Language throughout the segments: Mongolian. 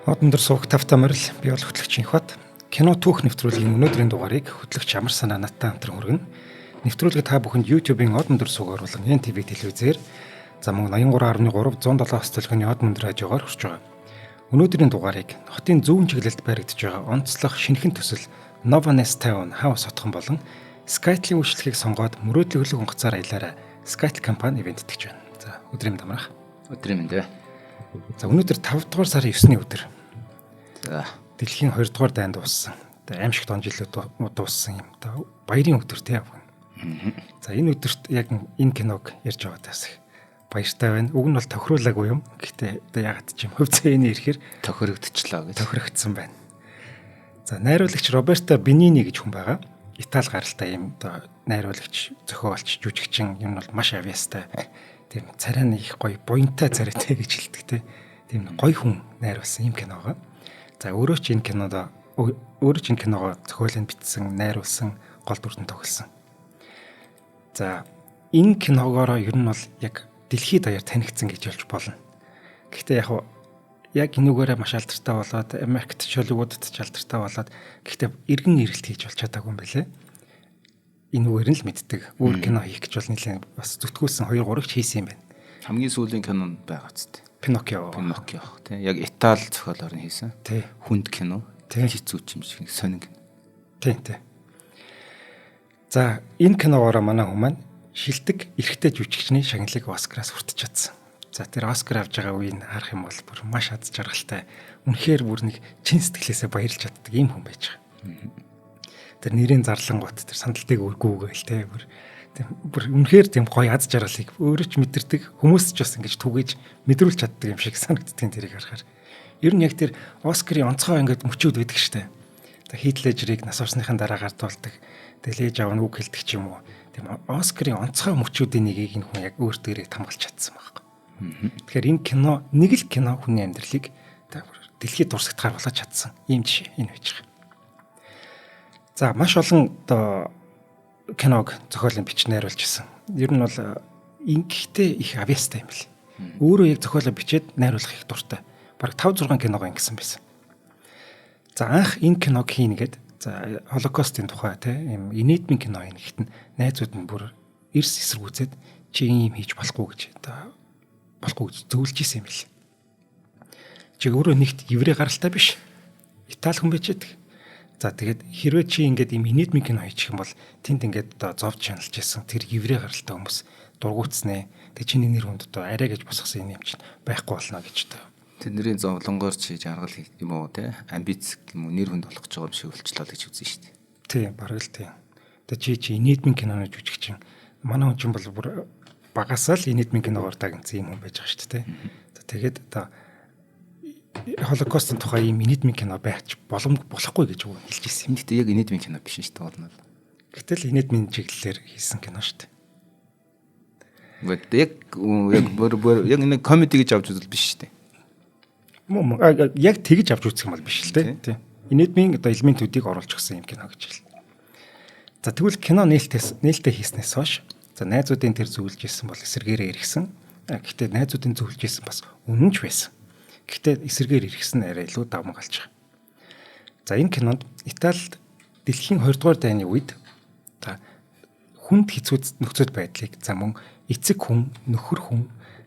Модон суух тавтамарл би бол хөтлөгч Инхбат. Кино түүх нэвтрүүлгийн өнөөдрийн дугаарыг хөтлөгч Амар санаа надтай хамтран хүргэнэ. Нэвтрүүлгээ та бүхэнд YouTube-ийн Од Мөндөр суугаар болон NTV телевизээр за мөн 83.3 107 төлгөөний Од Мөндөр радиогоор хүрч байгаа. Өнөөдрийн дугаарыг хотын зүүн чиглэлд баригдаж байгаа онцлог шинэхэн төсөл Nova Nest Town House хотхон болон Skytel үйлчлэгийг сонгоод мөрөөдлийн хөлөг онгоцоор аялаараа Skytel компани ивент итгэж байна. За өдрийн дамрах. Өдрийн мэндэ. За өнөөдөр 5 дугаар сарын 9-ний өдөр. За Дэлхийн 2 дугаар дайнд дууссан. Тэгээ аимшигт он жилүүд дууссан юм. Баярын өдөр тий. За энэ өдөрт яг энэ киног ярьж байгаа тас их баяртай байна. Уг нь бол тохируулаагүй юм. Гэхдээ ягаад ч юм хөвцөөний ирэхээр тохирогдчихлоо гэж тохирогдсон байна. За найруулагч Роберто Бенини гэж хүн байгаа. Итали гаралтай юм найруулагч, зохиолч, жүжигчин юм бол маш авьяастай. Тийм царай нь их гоё, буянтай царайтай гэж хэлдэг те. Тийм гоё хүн найруулсан юм киногоо. За өөрөө ч энэ киногоо зохиолын бичсэн, найруулсан, гол дүрдэн тоглосон. За энэ киногоороо ер нь бол яг дэлхийд даяар танигдсан гэж хэлж болно. Гэхдээ яг энүүгээрээ маш алдартай болоод Америкт ч Холливуудад ч алдартай болоод гэхдээ эргэн ирэлт хийж болж чадаагүй юм байлээ. Энүүгээр нь л мэддэг. Өөр кино хийх гэж бол нэлээд бас зүтгүүлсэн 2-3 ч хийсэн юм байна. хамгийн сүүлийн кино нь байгаа ч тийм. Пиноккио тий. Яг Итали зохиолоор нь хийсэн. Тий. Хүнд кино. Хэцүү ч юм шиг сонин кино. Тий. За энэ киногоороо манай хүмүүс маань шилдэг эрэгтэй жүжигчний шагналыг Оскараас хүртэж чадсан. За тэр Оскар авж байгаа үеийг харах юм бол бүр маш аз жаргалтай. Үнэхээр бүр нэг чин сэтгэлээсээ баярлж чаддаг юм хүн байж байгаа. Тэр нэрийн зарлангууд тэр сандалтыг өргөөгөөл те бүр үнэхээр тийм гоё аз жаргалыг өөрөө ч мэдэрдэг, хүмүүс ч бас ингэж түгэж мэдрүүлж чаддаг юм шиг санагддгийн тэрийг харахаар. Ер нь яг тэр Оскарын онцгой ингээд мөчүүд байдаг штэ. Хит Лежерийг нас орсныхан дараа гардуулдаг. Тэгэл ээж аав нь үг хэлдэг ч юм уу. Тийм Оскарын онцгой мөчүүдийн нэгийг энэ хүн яг өөр дээрээ хамгаалж чадсан байхгүй. Тэгэхээр энэ кино нэг л кино хүний амьдралыг дэлхийд дурсагтахаар болгож чадсан ийм жишээ энэ байж байгаа. За маш олон киног зохиолын бичиж найруулж ирсэн. Ер нь бол ингэхдээ их авьяастай юм бэл. Өөрөө яг зохиолоо бичээд найруулах их дуртай. Бараг 5-6 киногоо ингэсэн байсан. За анх энэ киног хийнэ гээд за Холокостын тухай тийм инээдмийн кино хийнэ гэхэд найзууд нь бүр эрс эсэргүүцээд чи ийм хийж болохгүй гэж болохгүй гэж зөвлөж исэн юм бэл. Чи өөрөө нэгт еврей гаралтай биш. Итали хүн байж байдаг. За тэгээд хэрвээ чи ингээд ийм инээдмийн кино хийчих юм бол тэнд ингээд зовж шаналж байсан тэр еврей гаралтай хүмүүс дургуутснаа. Тэг чиний нэр хүнд арай гэж босгосон юм чинь байхгүй болно гэж таа. Тэдний зовлонгоор чи жаргал юм уу те амбиц юм уу нэр хүнд болох гэж байгаа юм шиг болчлоо гэж үзэн шүү дээ. Тийм бараг л тийм. Тэг чи инээдмийн киноны жүжигчин манай хүн чинь бол бүр багасаа л инээдмийн киногоор дагнсан юм хүн байж байгаа шүү дээ. Тэгээд Холокостын тухай ийм инээдмийн кино байж болохгүй гэж хэлж ирсэн. Энд яг инээдмийн кино биш шүү дээ болно. Гэтэл инээдмийн чиглэлээр хийсэн кино шүү дээ. Яг энэ комеди гэж авч үзэл биш шүү дээ. Яг тэгж авч үзэх юм бол биш л дээ. Инээдмийн элементүүдийг оруулж өгсөн юм кино гэж хэл. За тэгвэл кино нээлттэй хийснээс хойш за найзуудын тэр зөвлөж ирсэн бол эсэргээрээ иргсэн. Гэхдээ найзуудын зөвлөж ирсэн бас үнэн ч байсан. Гэхдээ эсэргээр иргсэн арай илүү давмаг болж байгаа. За энэ кинонд Италид дэлхийн 2 дугаар дайны үед хүнд хэцүү нөхцөл байдлыг за мөн эцэг хүн, нөхөр хүн,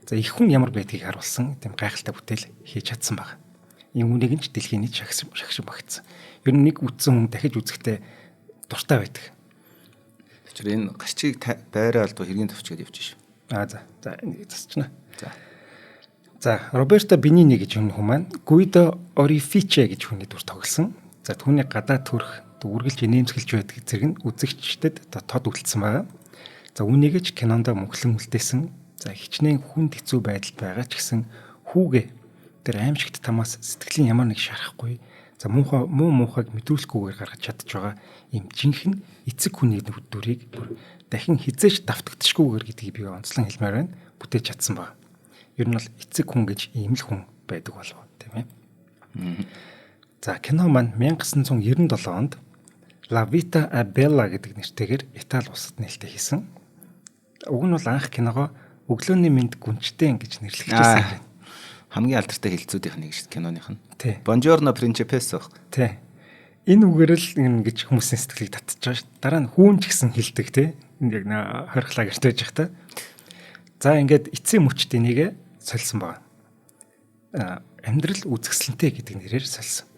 за их хүн ямар байдгийг харуулсан тийм гайхалтай бүтээл хийж чадсан баг. Энэ үнийг нь ч дэлхийн нийт шагшин багтсан. Ер нь нэг үтсэн хүн дахиж үзэхдээ дуртай байдаг. Тэгэхээр энэ гарчийг байраа алдуу хэргийн төвчгээд явчих шүү. За энэ засчна. За Роберто Бенини гэж хүн маань Гуидо Орифиче гэж хүний дүр тоглосон. За түүний гадаад төрх үргэлж нэмсгэлж байдаг зэрэг нь үзэгчдэд тод үлдсэн байгаа. За үүнийг ч кинонд мөнхлөн үлдээсэн. За хичнээн хүнд хэцүү байдалд байгаа ч гэсэн хүүгээ тэр аимшигт тамаас сэтгэлийн ямар нэг шарахгүй. За муухайг мэдрүүлэхгүйгээр гаргаж чадж байгаа юм жинхэнэ эцэг хүний дүрийг дахин хизээж давтагдчихгүйгээр гэдгийг би онцлон хэлмээр байна. Бүтээж чадсан байна. Ер нь бол эцэг хүн гэж ийм л хүн байдаг болов тийм ээ. За кино маань 1997 онд La Vita è Bella гэдэг нэртэйгээр Итали улсад нээлттэй хийсэн. Уг нь бол анх киногоо өглөөний мэнд гүнчтэй гэж нэрлэж байсан юм байна. хамгийн алдартай хэлцүүдийнх нэг шүү дээ киноных нь. Тий. Buongiorno Principessa. Тий. Энэ үгээр л ингэж хүмүүсийн сэтгэлийг татчих байгаа шүү. Дараа нь хүүн ч гэсэн хэлдэг тий. Яг хорхлаа гэрт байж хата. За ингээд эцсийн мөчт энийг сольсон байгаа. Амьдрал үзэсгэлэнтэй гэдэг нэрээр сольсон.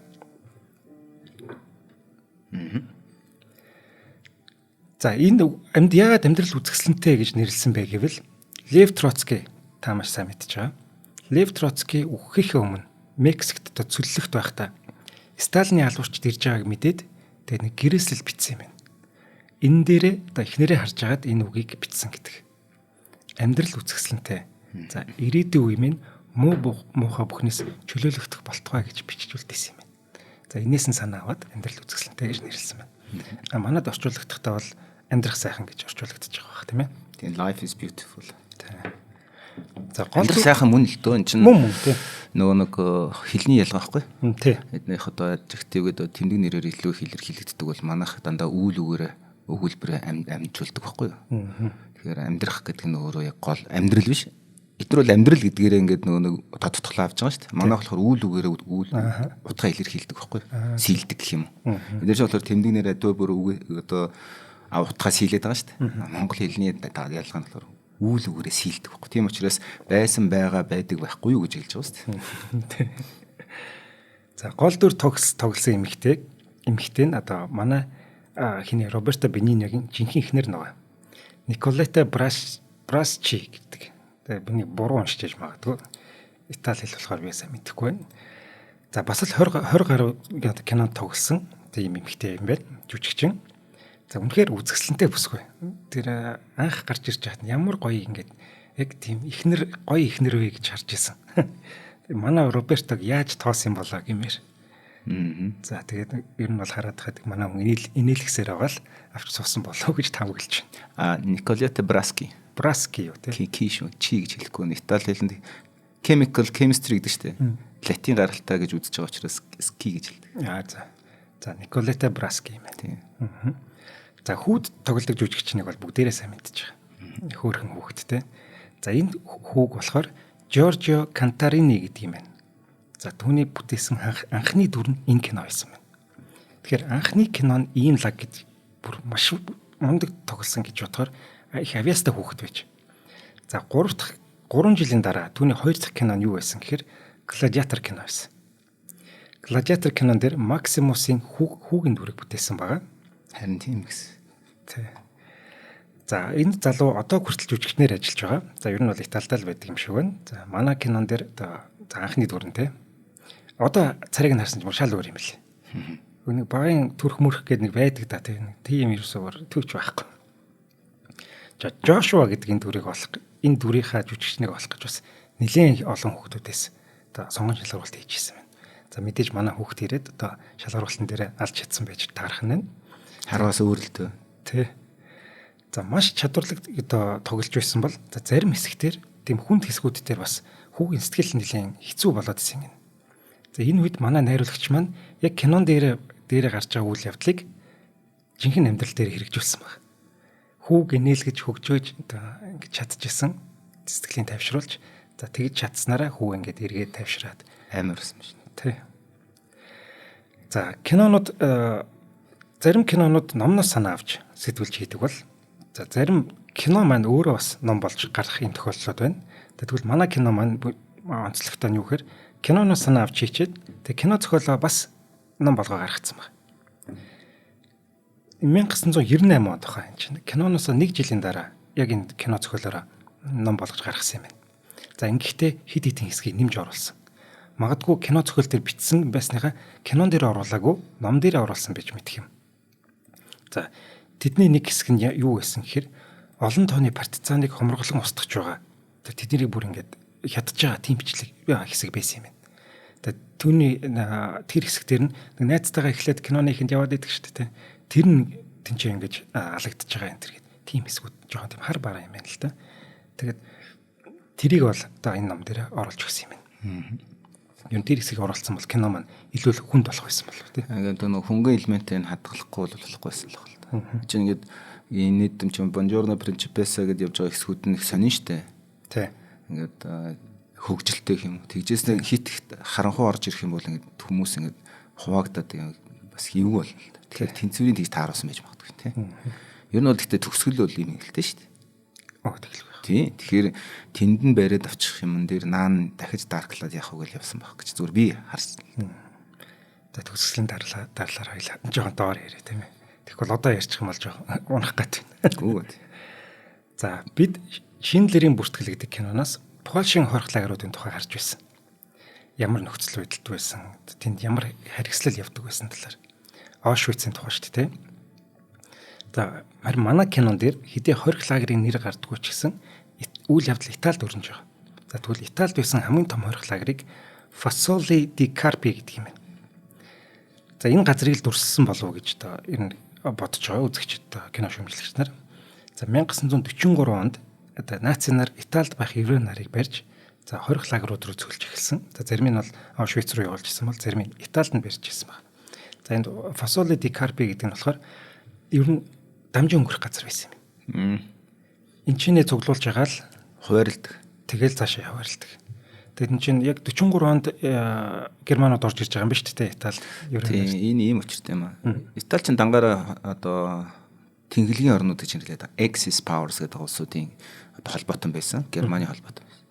За энэ яагаад амьдрал үзэсгэлэнтэй гэж нэрлсэн бэ гэвэл Лев Троцкий та маш сайн мэдж байгаа. Лев Троцкий үхэхээ өмнө Мексикт цөллөгт байхдаа Сталины алуурчд ирж байгааг мэдээд тэгээ нэг гэрээсэл бичсэн юм байна. Энэ дээрээ одоо эхнэрээ харж агаад энэ үгийг бичсэн гэдэг. Амьдрал үзэсгэлэнтэй. За ирээдүйн үе минь муухай бүхнээс чөлөөлөгдөх болтугай гэж бичжүүлдээсэн юм байна. За энээс нь санаа аваад амьдрал үзэсгэлэнтэй гэж нэрлсэн байна. Манайд орчуулгахдаа бол амьдрах сайхан гэж орчуулагдаж байгаа бах тийм ээ. Тийм life is beautiful. За амьдрах сайхан мөн л дөө энэ чинь мөн тийм. нөгөө нэг хэлний ялгаа байхгүй. Тий. Эднийх одоо аджективгээд тэмдэг нэрээр илүү илэрхийлэгддэг бол манайх дандаа үйл үгээр өгүүлбэрээ амжуулдаг байхгүй юу. Тэгэхээр амьдрах гэдэг нь өөрөө яг гол амьдрал биш. Эдгээр бол амьдрал гэдгээрээ ингээд нөгөө нэг тодтоглоо авч байгаа шүү дээ. Манайх болохоор үйл үгээрээ үйл утгаа илэрхийлдэг байхгүй юу. Сийлдэг гэх юм. Эдгээр чинь болохоор тэмдэг нэрээ дөө бүр одоо утгаа сийлээд байгаа шүү дээ. Монгол хэлний ялгаа нь болохоор үйл үгээрээ сийлдэг байхгүй. Тийм учраас байсан байгаа байдаг байхгүй юу гэж хэлж байгаа шүү дээ. За гол дүр тоглосон эмэгтэй нь одоо манай хиний Роберто Бенинигийн жинхэнэ эхнэр нөгөө Николета Брасчи гэдэг. Тэгээ биний буруу уншиж магадгүй. Итали хэл болохоор би сайн мэдэхгүй байна. За бас л 20 гаруй кинонд тоглосон тийм эмэгтэй юм байна. Жүжигчин. За үнэхээр үзэсгэлэнтэй бүсгүй. Тэр анх гарч ирж байхад ямар гоё ингээд яг тийм гоё эхнэр вэ гэж харж исэн. Манай Робертог яаж тоосон болоо гэмээр. За тэгээд ер нь бол хараад хаад манай хүн инээлгсээр байгаа л авч суусан болоо гэж тавгалж байна. Николета Браски юу тий. Чи гэж хэлэхгүй нь Итали хэлэнд chemical chemistry гэдэг шүү дээ. Латин гаралтай гэж үзэж байгаа учраас ски гэж хэлдэг. За Николета Браски юм байна. Тийм. За хүүд тоглодог жүжигчнийг бол бүгдээрээ сайн мэдж байгаа. Хөөрхөн хүүхэдтэй. За энэ хүүг болохоор Жоржио Кантарини гэдэг юм байна. За түүний бүтээсэн анхны дүр нь энэ кино байсан байна. Тэгэхээр анхны кино нь ийм лаг гэж бүр маш мундаг тоглосон гэж бодохоор их авьяастай хүүхэд байж. За 3 жилийн дараа түүний 2 дахь кино нь юу байсан гэхээр Гладиатор кино байсан. Гладиатор кинон дээр Максимусын хүүгийн дүрийг бүтээсэн байгаа. Харин тийм гэсэн. Тий. За энэ залуу одоо хүртэл жүжигчнээр ажиллаж байгаа. За ер нь бол Италид л байдаг юм шиг байна. За манай кинон дээр одоо анхны дүрэнтэй. Одоо царийг нь харсан ч шал өөр юм лээ. Нэг багын төрх мөрх гэдэг нэг байдаг да тийм ерөөсөөр төвч байхгүй. За Жошуа гэдэг энэ дүрийг олох, энэ дүрийнхаа жүжигчнийг олох гэж бас нэлээд олон хүүхдүүдээс одоо сонгон шалгаруулалт хийжсэн байна. За мэдээж манай хүүхд ирээд одоо шалгаруулалтын дээр алж чадсан байж таарах нь. Харвас өөрлөлтөө. Тий. За маш чадварлаг одоо тоглож байсан бол за зарим хэсэгтэр тийм хүнд хэсгүүд дээр бас хүүгийн сэтгэл нэлээд хэцүү болоод исэн юм. За энэ үед манай найруулагч маань яг кинон дээр гарч байгаа үйл явдлыг жинхэнэ амьдрал дээр хэрэгжүүлсэн баг. Хүүг нээлгэж хөгжөөж одоо ингэж чадчихсан сэтгэлийн тайвшруулж за тэгж чадсанараа хүү ингээд эргээд тайвшраад амар байсан юм шиг. Тий. За кинонууд зарим кинонууд номноос санаа авч сэтгүүлж хийдэг бол за зарим кино маань өөрөө бас ном болж гарах юм тохиолдлууд байна. Тэгвэл манай кино маань онцлогтой нь юу гэхээр киноноос санаа авч хийчихэд тэг кино зохиолоо бас ном болгоо гаргацсан байна. 1998 онд хаа энэ чинь киноноос 1 жилийн дараа яг энэ кино зохиолоороо ном болгож гаргасан юм байна. За ингэхдээ хид хидийн хэсгийг нэмж оруулсан. Магадгүй кино зохиол дээр бичсэн байсныхаа кинон дээр оруулаагүй ном дээр оруулсан байж мэдэх юм. За тэдний нэг хэсэг нь юу байсан гэхээр олон тооны партизаныг хомроглон устгаж байгаа. Тэднийг бүр ингээд хятаж байгаа тийм бичлэг хэсэг байсан юм байна. Түүний тэр хэсэгтэр нь найзтайгаа эхлээд киноны ихэнд яваад идэг шүү дээ. Тэр нь тэнцээ ингэж алагдаж байгаа юм тэр гээд тийм хэсгүүд жоохон тийм хар бараа юм байна л да. Тэгээд тэрийг бол одоо энэ ном дээр оруулж өгсөн юм байна. Юу тэр хэсгийг оруулсан бол кино маань илүү л хүнд болох байсан болов тий. Тэгээд нөгөө хөнгөн элементийг хадгалахгүй бол болохгүй байсан л байна. Чи ингээд энэ дэм чинь Buongiorno Principessa гэдээ явж байгаа хэсгүүд нь их сонин штэ. Тий. Ингээд хөгжилтэй юм. Тэгжээс нэг хит харанхуй орж ирэх юм бол ингээд хүмүүс ингээд хуваагдаад бас эвгүй болно. Тэгэхээр тэнцвэрийн тийж тааруулсан байж магадгүй тийм. Ер нь бол гэхдээ төгсгөл бол юм хэлтэй шүү дээ. Тэглгүй. Тийм. Тэгэхээр тэнд нь бариад авчих юмн дээр наан дахиж дарклаад явах үгэл явсан баг гэж зүгээр би харсан. За төгсгөлийн дарлаар хоёлаа жоохон доор ярэ тийм ээ. Тэгвэл одоо ярьчих юм бол жоохон унах гад байна. Үгүй. За бид Шиндлерийн бүртгэл гэдэг киноноос Польшийн хорих лагеруудын тухай харж байсан. Ямар нөхцөл байдалд байсан, тэнд ямар харгислал явдаг байсан талаар. Аушвицийн тухай шүү дээ. За харин манай кинон дээр хэдий хорих лагерын нэр гардаггүй ч гэсэн үйл явдал Италид өрнөж байгаа. За тэгвэл Италид байсан хамгийн том хорих лагерыг Fossoli di Carpi гэдэг юм байна. За энэ газрыг л дүрсэлсэн болов уу гэж ер нь бодож байгаа үзэгчид кино шүүмжлэгч нар. За 1943 онд наци нар Италид байх еврей нарыг барьж за хорих лагерууд руу цөлж эхэлсэн. За зарим нь бол Аушвиц руу явуулж ирсэн бол зарим нь Италид нь барьж ирсэн байна. За энд Fossoli di Carpi гэдэг нь болохоор ер нь дамжин өнгөрөх газар байсан юм. Энд чинээ цуглуулж байгаа л хуваарлдаг. Тэгэл цаашаа хуваарлдаг. Тэгээд энэ чинь яг 43 онд германууд орж ирж байгаа юм ба шүү дээ Италид. Тийм энэ ийм учиртай юм аа. Итали чинь дангаараа одоо тэнхлэгийн орнууд гэж нэрлэдэг. Axis powers гэдэг улсуудын холбоотой байсан. Германы холбоотой байсан.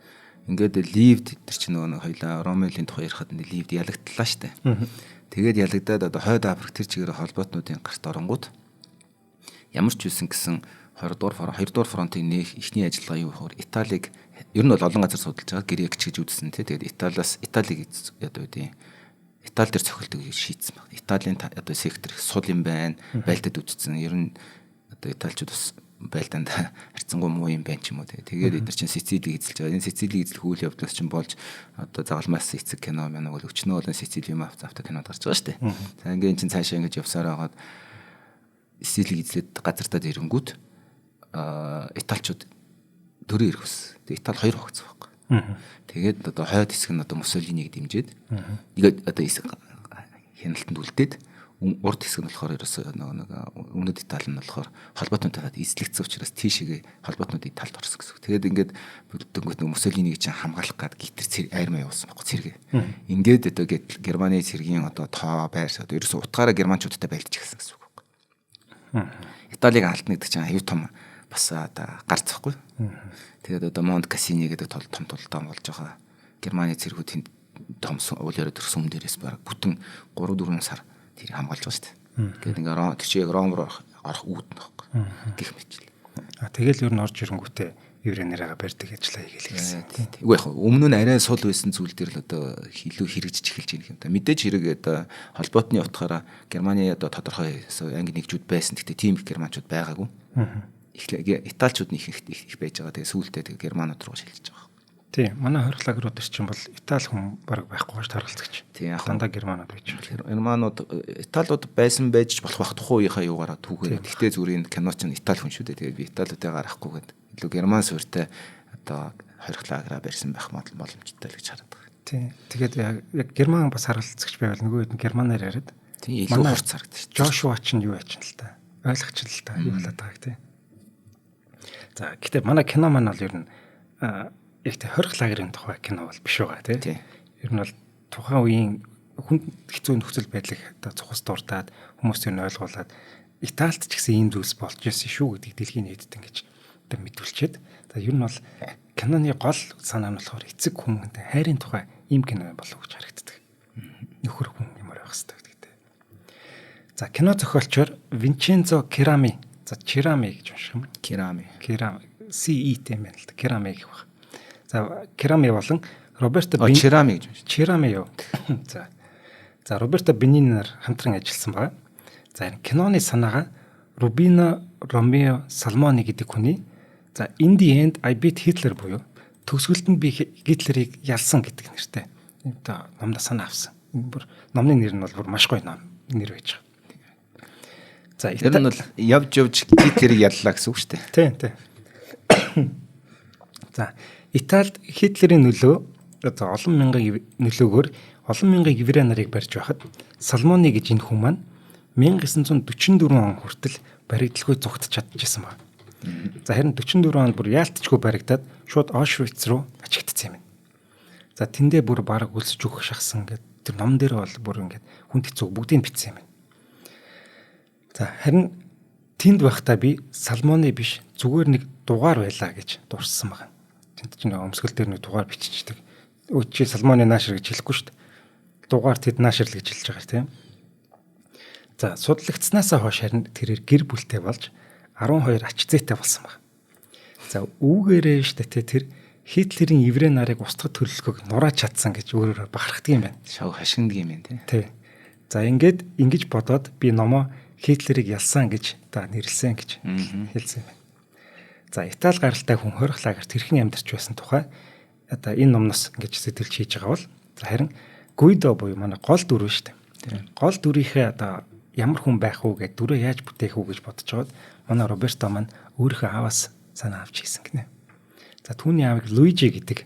Ингээд Ливд тэр чинь нөгөө хоёлаа Ромеолийн тухай ярихад Ливд ялагдлаа шүү дээ. Тэгээд ялагдаад одоо хойд Африк тэр чигээр холбоотнуудын гарт оронгууд ямар ч үсэн гэсэн 2 дугаар фронтын нэг ихний ажиллагаа юу гэхээр Италиг ер нь бол олон газар судалж байгаа Грек ч гэж үзсэн тий. Тэгээд Италиг одоо үгүй Итали дээр цохилдог гэж шийдсэн байна. Италийн одоо сектор сул юм байна. Байлдад үзсэн. Ер нь одоо италичууд бас байлдаанд харьцангуй муу юм байна ч юм уу тий. Тэгээд эдгээр чинь Сицилийг эзэлж байгаа. Энэ Сицилийг эзлэх үйл явдлаас чинь болж одоо загалмаас эцэг кино мянаг бол өчнөө болон Сицилиум авто кинод гарч байгаа шүү дээ. За ингээд чинь цаашаа ингэж явсаар хагаад Сицилийг эзлээд газартаа ирэнгүүт италичууд төрөө ирэх ус. Тэгээд Итали хоёр хогцсон байхгүй. Тэгээд одоо хойд хэсэг нь одоо Муссолиниг дэмжиж ингээд одоо хяналтанд үлдээд урд хэсэг нь болохоор ерөөсөө нэг өмнөд Итали нь болохоор холбоотнуудад эзлэгдсэн учраас тийшээгээ холбоотнуудын талд орсон гэсэн. Тэгээд ингээд бүгднгөт нэг Муссолиниг чинь хамгаалах гад гитэр айрмаа явуулсан байхгүй цэргээ. Ингээд одоо Германы цэргийн одоо тоо байрс одоо ерөөсөө утгаараа германчуудтай байлдаж гисэн гэсэн үг байхгүй. Италиг алдна гэдэг чинь аюу тум бас одоо гарцахгүй. Тэгээд одоо Монт Кассини гэдэг том толдоо болж байгаа. Германы цэргүүд том уул яриад төрсөн юм дээрээс баг бүтэн 3-4 сар тэр хамгаалж байгаа шүү дээ. Тэгээд ингээ тэр чиг Ром руу орох үүд нөхгүй. Гэх мэт. Тэгэл ер нь орж ирэнгүүтээ еврей нэрээ барьдаг ажиллаа хийгээл гэсэн. Үгүй яг өмнө нь арай сул байсан зүйл дээр л одоо илүү хэрэгжиж эхэлж байгаа юм да. Мэдээж хэрэг одоо холбоотны утгаараа Германы одоо тодорхой анги нэгжүүд байсан. Гэхдээ тийм их германчууд байгаагүй. Италичууд нэг их байж байгаа. Тэгээ сүүлдээ тэгээ германууд руу шилжиж байгаа. Тийм. Манай хорих лагерууд чинь бол Итали хүн баг байхгүй гэж таргалцагч. Тийм. Дандаа германууд байж байгаа. Германууд Италиуд байсан байж болох бах тухайн үеийнхаа юугаараа түүхээр. Гэхдээ зүгээр энэ кино чинь Итали хүн шүү дээ. Тэгээ би Италиудаа гарахгүйгээд илүү герман суурьтай одоо хорих лагераа барьсан байх боломжтой л гэж хараад байгаа. Тийм. Тэгээд яг герман бас харгалцагч байвал нөгөө хэд германаар яриад. Тийм. Илүү хурц харагдчих. Жошуа ч юу яач нь л та. Ойлгоч л та. Юу болоод байгааг тийм. За гэхдээ манай кино маань бол ер нь яг тэ хорих лагерын тухай кино бол биш байгаа тийм. Ер нь бол тухайн үеийн хүн хэцүү нөхцөл байдлыг одоо цухас дуртаад хүмүүст юу ойлгуулад Италид ч гэсэн ийм зүйлс болж ирсэн шүү гэдгийг дэлхийн нийтэд ингэж одоо мэдүүлчихэд за ер нь бол киноны гол санаа нь болохоор эцэг хүмүүнтэй хайрын тухай ийм кино болов гэж харагддаг. Нөхөр хүн ямар байх хэвээр гэдэг. За кино зохиолчор Винченцо Керами. За Черами гэж унших юм. Керами. CE-тэй юм байна л да. Керами гэх баг. За Керами болон Роберто Черами гэж унших. Черами юу. За Роберто Бенининаар хамтран ажилласан байгаа. За энэ киноны санаагаа Рубино Ромео Салмони гэдэг хүний за In the End I Beat Hitler буюу төгсгөлд нь би Гитлерийг ялсан гэдэг нэртэй. Одоо номдо санаа авсан. Бүр номны нэр нь бол бүр маш гоё ном нэр байж байгаа. За тэр нь бол явж Гитлерийг яллаа гэсэн үг шүү дээ. Тийм. За Италид Хитлерийн нөлөө одоо олон мянган нөлөөгөөр олон мянган еврей нарыг барьж байхад Салмони гэж энэ хүн маань 1944 он хүртэл баригдалгүй зугтж чадчихсан байна. За харин 44 онд бүр яалтчгүй баригдаад шууд Аушвиц руу ачигдсан юм. За тэндээ бүр баг үлсэж өгөх шахсан гэдэг тэр ном дээр бол бүр ингээд хүнд хэцүү бүгдийг бичсэн юм байна. За харин тэнд байхдаа би Соломоны биш зүгээр нэг дугаар байлаа гэж дурссан байна. Тэнд чинь өмсгөл дээр нэг дугаар биччихдэг. Өчигдөр Соломоны наашир гэж хэлэхгүй шүү дээ. Дугаар тэд наашир л гэж хэлж байгаа тийм. За судлагдсанаасаа хойш харин тэрээр гэр бүлтэй болж 12 ач зээтэй болсон байна. За үүгээрээ штэ тэр Хитлерийн еврей нарыг устгах төлөвлөгөөг нурааж чадсан гэж өөрөөр бахархдаг юм байна. Шав хашигдаг юм байна тий. За ингэж бодоод би номоо Хитлерийг ялсан гэж нэрлсэн гэж хэлсэн юм байна. За Итали гаралтай хүн хорих лагерт хэрхэн амьдарч байсан тухай энэ номноос ингэж сэтгэлж хийж байгаа бол харин Гуйдо буюу манай гол дүр шүү дээ. Гол дүрийнхээ ямар хүн байх уу гэж дүрээ яаж бүтээх үү гэж бодож байгаад манай Роберто маань өөрийнхөө ааваас санаа авч хийсэн гинэ. За түүний аавыг Луижи гэдэг.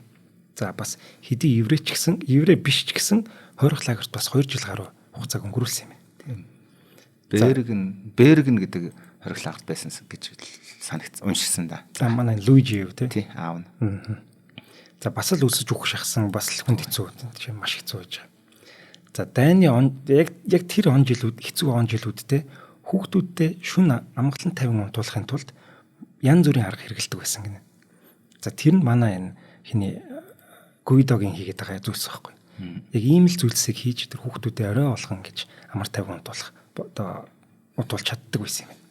За бас хэдий еврей ч гэсэн, еврей биш ч гэсэн хорих лагерт бас 2 жил гаруй хугацааг өнгөрүүлсэн юм байна. Бергэн гэдэг хорих лагерт байсан гэж уншсан да. За манай Луижи юу тий аав нь. За бас л үлсэж өгөх шахсан бас л хүнд хэцүү тийм маш хэцүү байж байгаа. За дайны яг тэр он жилүүд хэцүү он жилүүдтэй хүүхдүүдтэй шүн амгалан тавин унтуулахын тулд янз бүрийн арга хэрэгэлдэг байсан гинэ. За тэр нь манай энэ хиний Гуйдогийн хийгээд байгаа зүйлс байхгүй. Яг ийм л зүйлсийг хийж тэр хүүхдүүдэд орой болгон гэж амар тавин унтуулах унтуулж чаддаг байсан юм байна.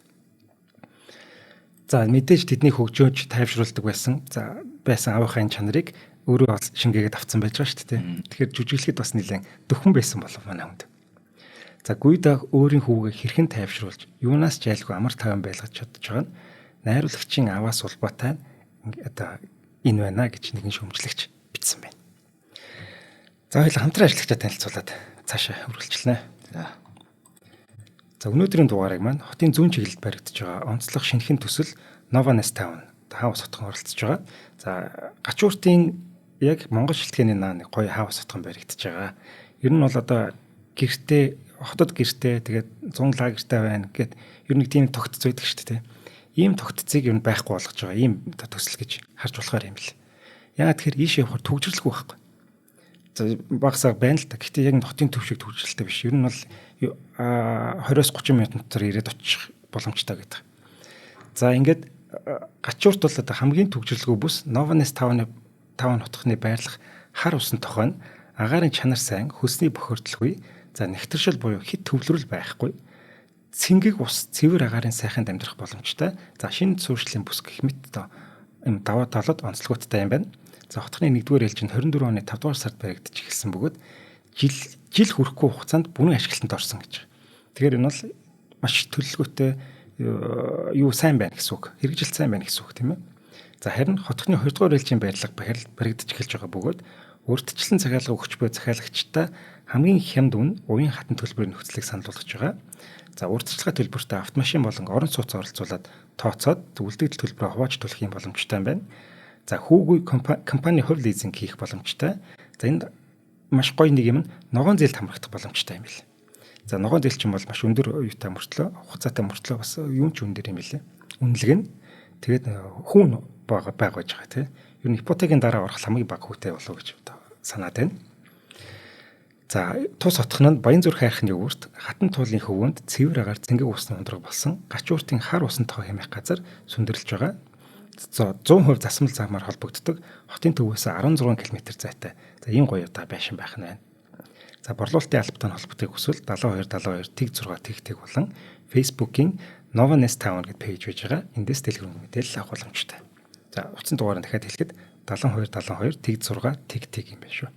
За мэдээж тэдний хөгжөөж тайвшруулдаг байсан. За байсан аавынхаа чанарыг өөрөө шингээгээд авцсан байж байгаа шүү дээ. Тэгэхээр жүжиглэхэд бас нэлээд дөхөн байсан болов манай хүнд. За Гуйда өөрийн хүүгээ хэрхэн тайвшруулж юунаас ч айлгүй амар тавин байлгаж чадж байгаа нь найруулагчийн аваас улбаатай энэ байна гэж нэгэн шүүмжлэгч бичсэн байна. За хоёул хамтран ажиллагчаа танилцуулаад цаашаа хөрвүүлчихлээ. За өнөөдрийн дугаарыг маань хотын зүүн чиглэлд баригдаж байгаа онцлог шинэхэн төсөл Novanes Town хаус хотхон оролцож байгаа. За гачууртын яг Монгол шилтгэний нааны гоё хаус хотхон баригдаж байгаа. Ер нь бол гэртээ хотод гэртээ тэгээд 100 лагертай байна гэд ер нь тийм тогтцоо байдаг шүү дээ. Ийм тогтцыг ер нь байхгүй болгож байгаа. Ийм төсөл гэж харж болохоор юм бэл. Яагаад тэгэхээр ийш явахаар төгжрөлгүй байхгүй. За багсаа байна л та. Гэхдээ яг хотын төв шиг төгжрэлтэй биш. Ер нь бол 20-30 минут дотор ирээд очих боломжтой гэдэг. За ингээд гачуурт бол хамгийн төгжрэлгүй бүс Novanes Town хотхны байрлах хар усан тохойн агаарын чанар сайн, хөлсний бохирдлгүй, за нэгтэршил буюу хит төвлөрөл байхгүй. Цэнгэг ус цэвэр агаарын сайханд амьдрах боломжтой. За шинэ суурьшлын бүс гэх мэт юм даваа талууд онцлогтой юм байна. За хотхны 1-р ээлжинд 24 оны 5-р сард баригдаж эхэлсэн бөгөөд жил хүрэхгүй хугацаанд бүрэн ашиглалтанд орсон гэж. Тэгэхээр энэ бол маш төлөвлөгөөтэй юу сайн байна гэсэн үг. Хэрэгжилт сайн байна гэсэн үг тийм ээ. За харин хотхны 2-р ээлжийн байрлал баригдаж эхэлж байгаа бөгөөд урьдчилан захиалга өгч буй захиалагчтай хамгийн хямд үн уян хатан төлбөрийн нөхцөлийг санал болгож байгаа. За урьдчилгаа төлбөртөө автомашин болон орон сууц оролцуулаад тооцоод үлдэгдэл төлбөрөө хувааж төлөх юм боломжтой байна. За хүүгүй компани хувь лизинг хийх боломжтой. За энд маш гоё нэг юм ногоон зээлд хамрагдах боломжтой юм бэл. За ногоон зээл чинь бол маш өндөр оюутай мөртлөө, хугацаатай мөртлөө бас юм ч өндөр юм билээ. Үнэлэг нь тэгээд хүүн баг байж байгаа тийм. Ер нь ипотекийн дараа орох хамгийн бага хүүтэй болов гэж санаад байна. За тус хотхон нь Баянзүрх хайрхны өвөрт хатан туулын хөвөнд цэвэр агаар цэнгэг усны ундраг болсон гачууртын хар усан тоо хэмээх газар сүндэрлэж байгаа. 100% засмал замаар холбогддог хотын төвөөс 16 км зайтай. За ийм гоё байшин байх нь байна. За борлуулалтын албатай холбогдохыг хүсвэл 72 тэг 6 тэг болон Facebook-ийн Novanes Town гэдэг пэйж байж байгаа. Эндээс дэлгэрэнгүй мэдээлэл авах боломжтой. За утсан дугаар нь дахиад хэлэхэд 72 тэг 6 тэг юм байна шүү.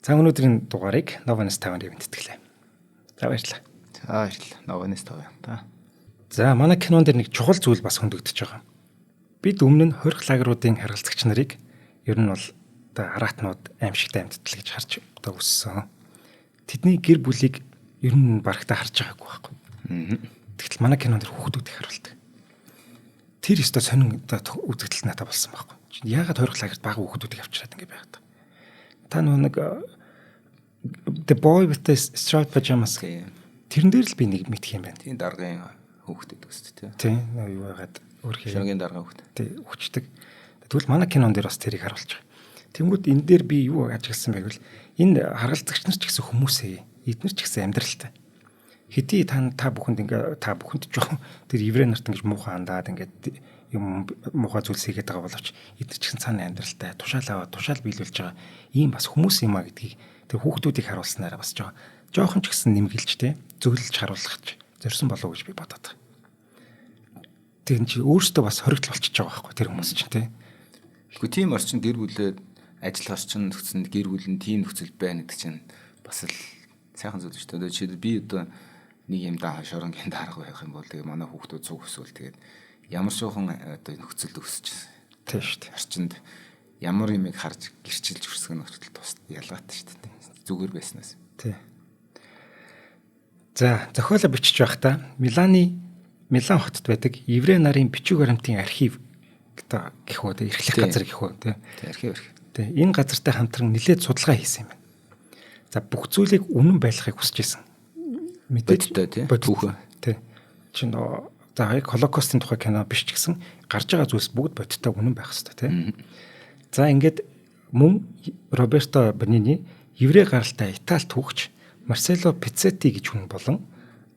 За өнөөдрийн дугаарыг Novanes Town-ыг бэлтгэлээ. За баярлалаа. За баярлалаа. Novanes Town та. За манай кинон дээр нэг чухал зүйл бас хөндөгдөж байгаа. Бид өмнө нь хорих лагеруудын харгалзагч нарыг ер нь бол аратнууд аимшигтай амьдтал гэж харж өссөн. Тэдний гэр бүлийг ер нь барагтаа харж байгаагүй байхгүй. Тэгтэл манай кинон дээр хүүхдүүд их харуулдаг. Тэр өстө сонин үзэгдэл надад болсон байхгүй. Яагаад хорих лагерт бага хүүхдүүдийг авчираад ингэ байгаад. Та нэг The Boy with the Striped Pajamas тэрэн дээр л би нэг мэдх юм байна. Тийм даргын хүүхдүүд өстэй тийм юу байгаад өөрхийн даргын хүүхд. Тийм хүчдэг. Тэгвэл манай кинон дээр бас тэрийг харуулж байгаа. Тэнгүүд энэ дээр би юу ажигласан байг вэ? Энэ харгалзагч нар ч гэсэн хүмүүсээ, эдгээр ч гэсэн амьдралтай. Хэдий та бүхэнд жоохон тэр еврей нарт ингэж муухай хандаад ингээд юм муухай зүйлс хийгээд байгаа боловч эдгээр ч гэсэн цаана амьдралтай, тушаал биелүүлж байгаа ийм бас хүмүүс юм а гэдгийг тэр хүүхдүүдийг харуулснараа бас жоохон ч гэсэн нэмгэлж те зөвлөж харуулах зорьсон болов уу гэж би бодоод байна. Тэр нь чи өөрөөсөө бас хоригдол болчихж байгаа байхгүй тэр хүмүүс чинь те. Тэгэхгүй тийм орчин гэр бүлээр ажил орчин нөхцөнд гэр бүл нь тийм нөхцөл байна гэдэг чинь бас л сайхан зүйл шүү дээ. Жишээлбэл би одоо нэг юм шоронгийн дарга байх юм бол тэгээ манай хүүхдүүд цуг өсвөл тэгээд ямар шуухан одоо нөхцөлд өсөж байна. Тийм шүү дээ. Орчинд ямар юмыг харж гэрчилж өрсөх нь хүртэл тус ялгаатай шүү дээ. Зүгээр байснаас. Тий. За, зохиолоо бичиж байхдаа Милан хотод байдаг еврей нарын бичиг баримтын архив гэх үү эрхлэх газар гэх үү тий. Архив. Тий. Энэ газартай хамтран нэлээд судалгаа хийсэн юм байна. За, бүх зүйлийг үнэн байлгахыг хүсэж байсан. Бодтой тий. Түүхэн. Тий. Чи яг Холокостын тухай кино биш ч гэсэн гарч байгаа зүйлс бүгд бодтой үнэн байх хэрэгтэй тий. За, ингээд мөн Роберто Бенини еврей гаралтай Италид түүхч Марсело Пиццетти гэж хүн болон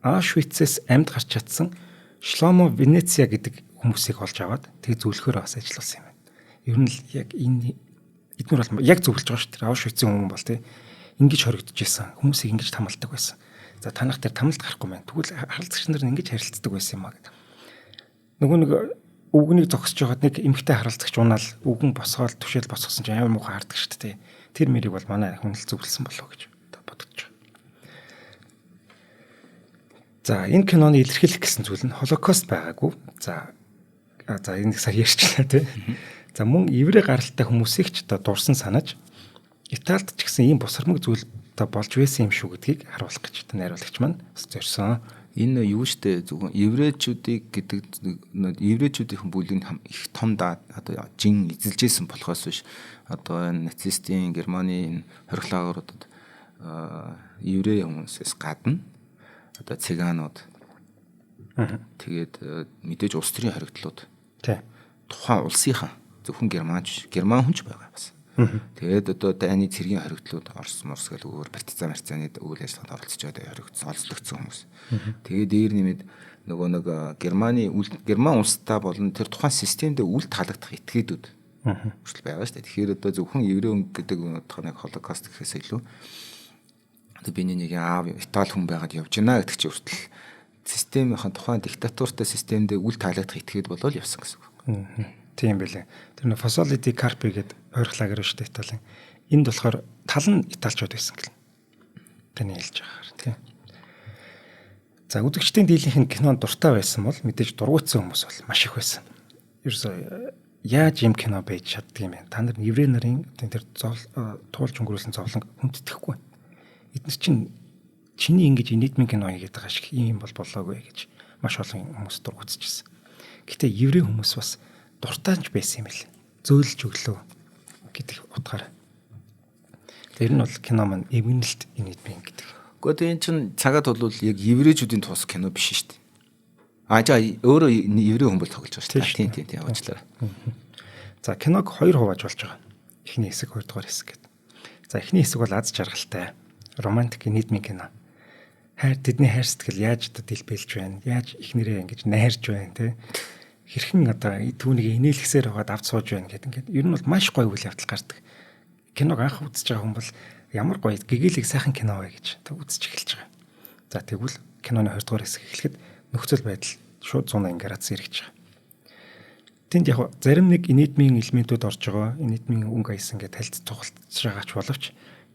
Аушвицээс амьд гарч чадсан Шломо Венециа гэдэг хүмүүсийг олж аваад тэг зөвлөхөөр бас ажилласан юм байна. Ер нь л яг энэ эдгээр бол яг зөвлөж байгаа шүү дээ. Аушвицийн хүн бол тэг ингэж хоригдож байсан. Хүмүүсийг ингэж тамалдаг байсан. За танах дээр тамалд гарахгүй байна. Тэгвэл харилцагч нар ингэж харилцдаг байсан юм аа гэдэг. Нөгөө нэг өвгөнийг зогсож байгаад нэг эмхтэй харилцагч унаал өвгөн босгоод түшээл босгосон чинь амар муухай хардаг шүү дээ. Тэр мэрийг бол манай хүн л зөвлөсөн болов уу гэж бодож байна. За энэ киноны илэрхийлэх гэсэн зүйл нь Холокост байгаагүй. За энэ сая ярьчлаа тий. За мөн еврей гаралтай хүмүүсийг ч одоо дурсан санаж Италид ч гэсэн ийм бусармаг зүйл одоо болж байсан юм шүү гэдгийг харуулах гэж найруулагч маань зорьсон. Энэ юу штэ зөвхөн еврейчүүдийг гэдэг еврейчүүдийн бүлэг их том одоо жин эзэлжсэн болохоос биш одоо нацистийн Германы хориглагуудад еврей хүмүүсээс гадна одоо цыганууд тэгээд мэдээж улс төрийн хоригдлууд тухайн улсынхаа зөвхөн герман хүн ч байгаа бас. Тэгээд одоо дайны цэргийн хоригдлууд Орос морс гэл өөр партизан марцааны үйл ажиллагаанд оролцож байгаа олзлогдсон хүмүүс. Тэгээд дээр нэмээд нөгөө нэг герман улстай болон тэр тухайн системдээ үл таалагдах этгээдүүд хүртэл байгаа шүү дээ. Тэгэхээр одоо зөвхөн еврей хүн гэдэг утгыг Холокост гэхээс илүү одоо биний нэг аав Итали хүн байгаад явж байна гэдэг чинь хүртэл системийнхэн тухайн диктатуртай системдээ үл таалагдах этгээд болол явсан гэсэн үг. Тийм байлээ. Тэр нэг Фасоли ди Карпи гэдэг ойрхлаа гэрэж шүү дээ Италийн. Энд болохоор тал нь италичууд байсан гэл. Тэний хэлж байгаагаар тийм. За үзэгчдийн дийлийнх нь кинонд дуртай байсан бол мэдээж дургуутсан хүмүүс бол маш их байсан. Ерөөсөө яаж юм кино байж чаддаг юм бэ? Та нар еврей нарын тэр туулж өнгөрүүлсэн зовлон хүндэтгэхгүй. Эдгээр чинь чиний ингэж нийтмийн кино хийгээд байгаа шиг юм бол болоогүй гэж маш олон хүмүүс дургуутчихсан. Гэтэ еврей хүмүүс бас дуртайч байсан юм бэл. Зөөлж өглөө гэдэг утгаар. Тэр нь бол кино маань эвгэнэлт нийтмийн гэдэг. Гэхдээ энэ чинь цагаад бол яг еврейчүүдийн тус кино биш шүү дээ. За өөрөө еврей хүн бол тоглож байгаа шүү дээ. Тийм явуулчлаа. За киног хоёр хувааж болж байгаа. Эхний хэсэг, хоёрдугаар хэсэг гэдэг. За эхний хэсэг бол аз жаргалтай, романтик нийтмийн кино. Тэдний хайр сэтгэл яаж одоо дэлбэлж байна? Яаж эхнэрээ ингэж найрж байна те? Хэрхэн одоо түүнийг инээлгсээр байгаад авч сууж байна гэдэг. Ингээд ер нь бол маш гоё үйл явдал гардаг. Киног анх үзэж байгаа хүн бол ямар гоё гэгээлэг сайхан кино вэ гэж үзэж эхэлж байгаа. За тэгвэл киноны 20 дугаар хэсэг эхлэхэд нөхцөл байдал шууд 180 градус эргэж байгаа. Тэнд яг зарим нэг нийтмийн элементүүд орж байгаа. Нийтмийн өнгө аяс ингээд талд тухалцж байгаач боловч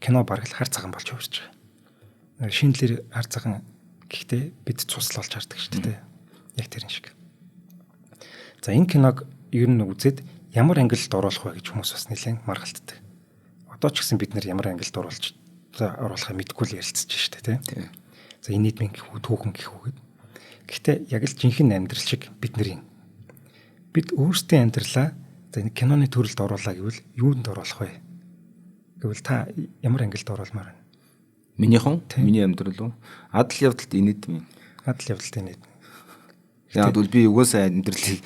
кино бараг л хар цагаан болж хувирж байгаа. Шинэлэр хар цагаан гэхдээ бид цус болж хардаг шүү дээ. Яг тэрэн шиг. За энэ киног ер нь үзээд ямар ангилалд оруулах вэ гэж хүмүүс бас нэлээд маргалтдаг. Одоо ч гэсэн бид нар ямар ангилалд оруулахаа мэдэхгүй л ярилцж штэ тий. За энэ нийтмийн түүхэн гэх үгээд. Гэхдээ яг л жинхэнэ амьдрал шиг бид өөрсдийн амьдралаа за энэ киноны төрөлд оруулаа гэвэл юунд оруулах вэ? Гэвэл та ямар ангилалд оруулмаар байна? Миний амьдрал уу? Адал явдалд инээдмийн. Яг бол би угаасаа амьдралыг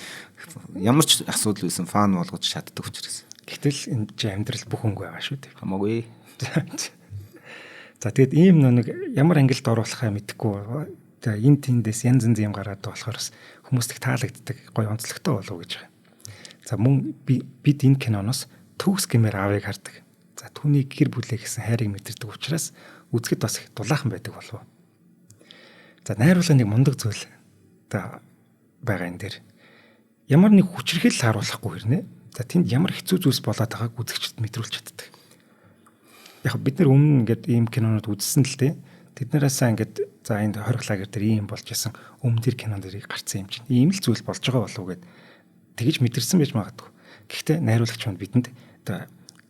ямар ч асуудал байсан фан болгож чаддаг учраас. Гэтэл энэ чи амьдрал бүх өнгө байгаа шүү дээ. Хамаагүй. За тэгээд ийм нэг ямар ангилд оруулахаа мэдэхгүй. Тэгээ энэ тэндээс янз янз юм гараад болохоор хүмүүст их таалагддаг гоё онцлогтой болов гэж байгаа. За мөн бид энэ киноноос төгс гэмээр аавыг хардаг. За түүний гэр бүлээ гэсэн хайрыг мэдэрдэг учраас үзэхэд бас их дулаахан байдаг болов. За найруулгын нэг мундаг зүйл та байгаа энэ дээр ямар нэг хүчрхэл харуулахгүй хэрнээ. За тэнд ямар хэцүү зүйлс болоод байгааг үзэгчд мэдрүүлж чаддаг. Яг бид нар өмнө ингээд ийм кинонууд үзсэн л дээ. Тэднээс ингээд за энд хорих лагер дээр ийм болж исэн өмнө тэр кинон дээр гарцсан юм чинь. Ийм л зүйл болж байгаа болов гэд тэгж мэдэрсэн байж магадгүй. Гэхдээ найруулагч манд бидэнд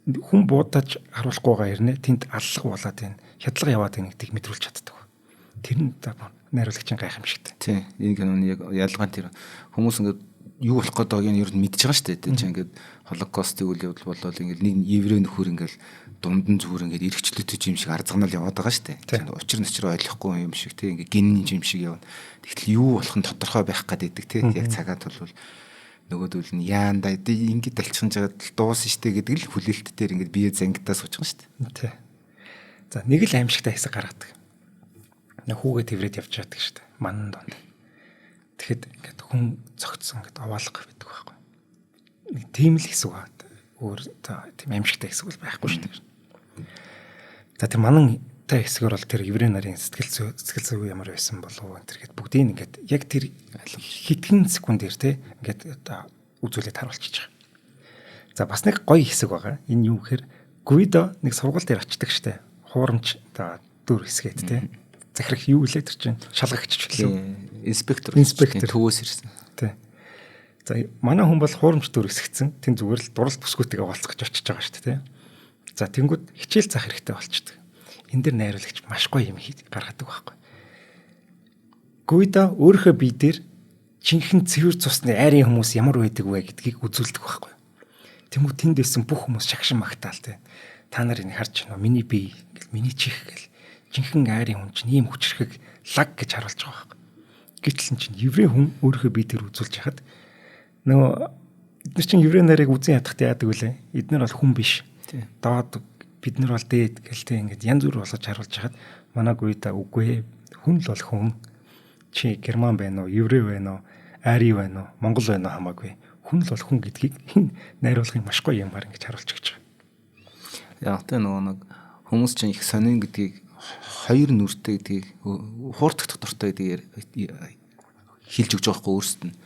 хүн буудаж харуулахгүй байгаа хэрнээ тэнд аллах болоод байна. Хядлага яваад байна гэдгийг мэдрүүлж чаддаг. Тэр нь найруулагчийн гайхамшигтай. Тийм. Энэ киноны яг ялгаа тэр хүмүүс ингээд юу болох гэдэг нь ер нь мэдчихэж байгаа шүү дээ. Тэг чи ингээд холокостын үйл явдал болол ингээд нэг еврей нөхөр ингээд дундан зүгээр ингээд эргчлөлтөж юм шиг арзганал яваад байгаа шүү дээ. Учир нь ойлгохгүй юм шиг тийм ингээд гинний юм шиг явна. Тэгтэл юу болох нь тодорхой байх гэдэг тийм яг цагаат бол нөгөөдөл нь яанда ингээд алчхан жагаад дуусан штэ гэдэг л хүлээлт дээр ингээд бие зангидаа сууж байгаа штэ. Тий. За нэг л аимшигтай хэсэг гаргадаг. Нэг хүүгээ тэврээд явж байдаг штэ. Манан донд. Тэгэхэд ингээд хүн цогцсон ингээд овоолго байдаг байхгүй. Нэг тийм л хэсэг байна. Өөр тийм аимшигтай хэсэг бол байхгүй штэ. За тэр манантай хэсгээр бол тэр еврей нарын сэтгэл зүй ямар байсан болов энэ тэр гээд бүгдийг ингээд яг тэр хитгэн секундээр те ингээд үзүүлээд харуулчихж байгаа. За бас нэг гоё хэсэг байгаа. Энэ юу гэхээр Гуидо нэг сургууль дээр очдөг штэ. Хуурамч дүр хэсгээд те. Захирах юу лээ тэр чинь шалгагч ч гэлээ. Инспектор төвөөс ирсэн. Тий. За манай хүн бол хуурамч дүр хэсэгцэн тэн зүгээр л дурал бүсгүйтэйгээ уулзах гэж очиж байгаа шүү дээ. За тэнгууд хичээл заах хэрэгтэй болчихдог. Энэ дэр найруулагч маш гоё юм гаргадаг байхгүй. Гуйда өөрийнхөө бие дээр жинхэнэ цэвэр цусны айрын хүмүүс ямар байдаг вэ гэдгийг үзүүлдэг байхгүй. Тэнгууд тэнд байсан бүх хүмүүс шагшин магтаал те. Та нар энийг харж байна уу? Миний бие гэл миний чих гэл жинхэнэ айрын хүн чинь ийм хүчрхэг лаг гэж харуулж байгаа байхгүй. Гэтэл чинь еврей хүн өөрийнхөө бие дээр үзүүлж яхад нөгөө эдгээр чинь еврей нарыг үзэн ядахт яадаг үлээ. Эдгээр бол хүн биш. Доод бид нар бол дээд гэлтэй ингээд янз бүр болгож харуулж хахад манай гуйда үгүй хүн л бол хүн чи герман байна уу еврей байна уу ари байна уу монгол байна уу хамаагүй хүн л бол хүн гэдгийг найруулгын маш гоё юмар ингэж харуулж өгч байгаа. Яг тэ нөгөө нэг хүмүүс чинь их сонин гэдгийг хоёр нүртэй гэдгийг хуурдах доктортой гэдгийг хэлж өгч байгаа хгүй өөрсдөд нь.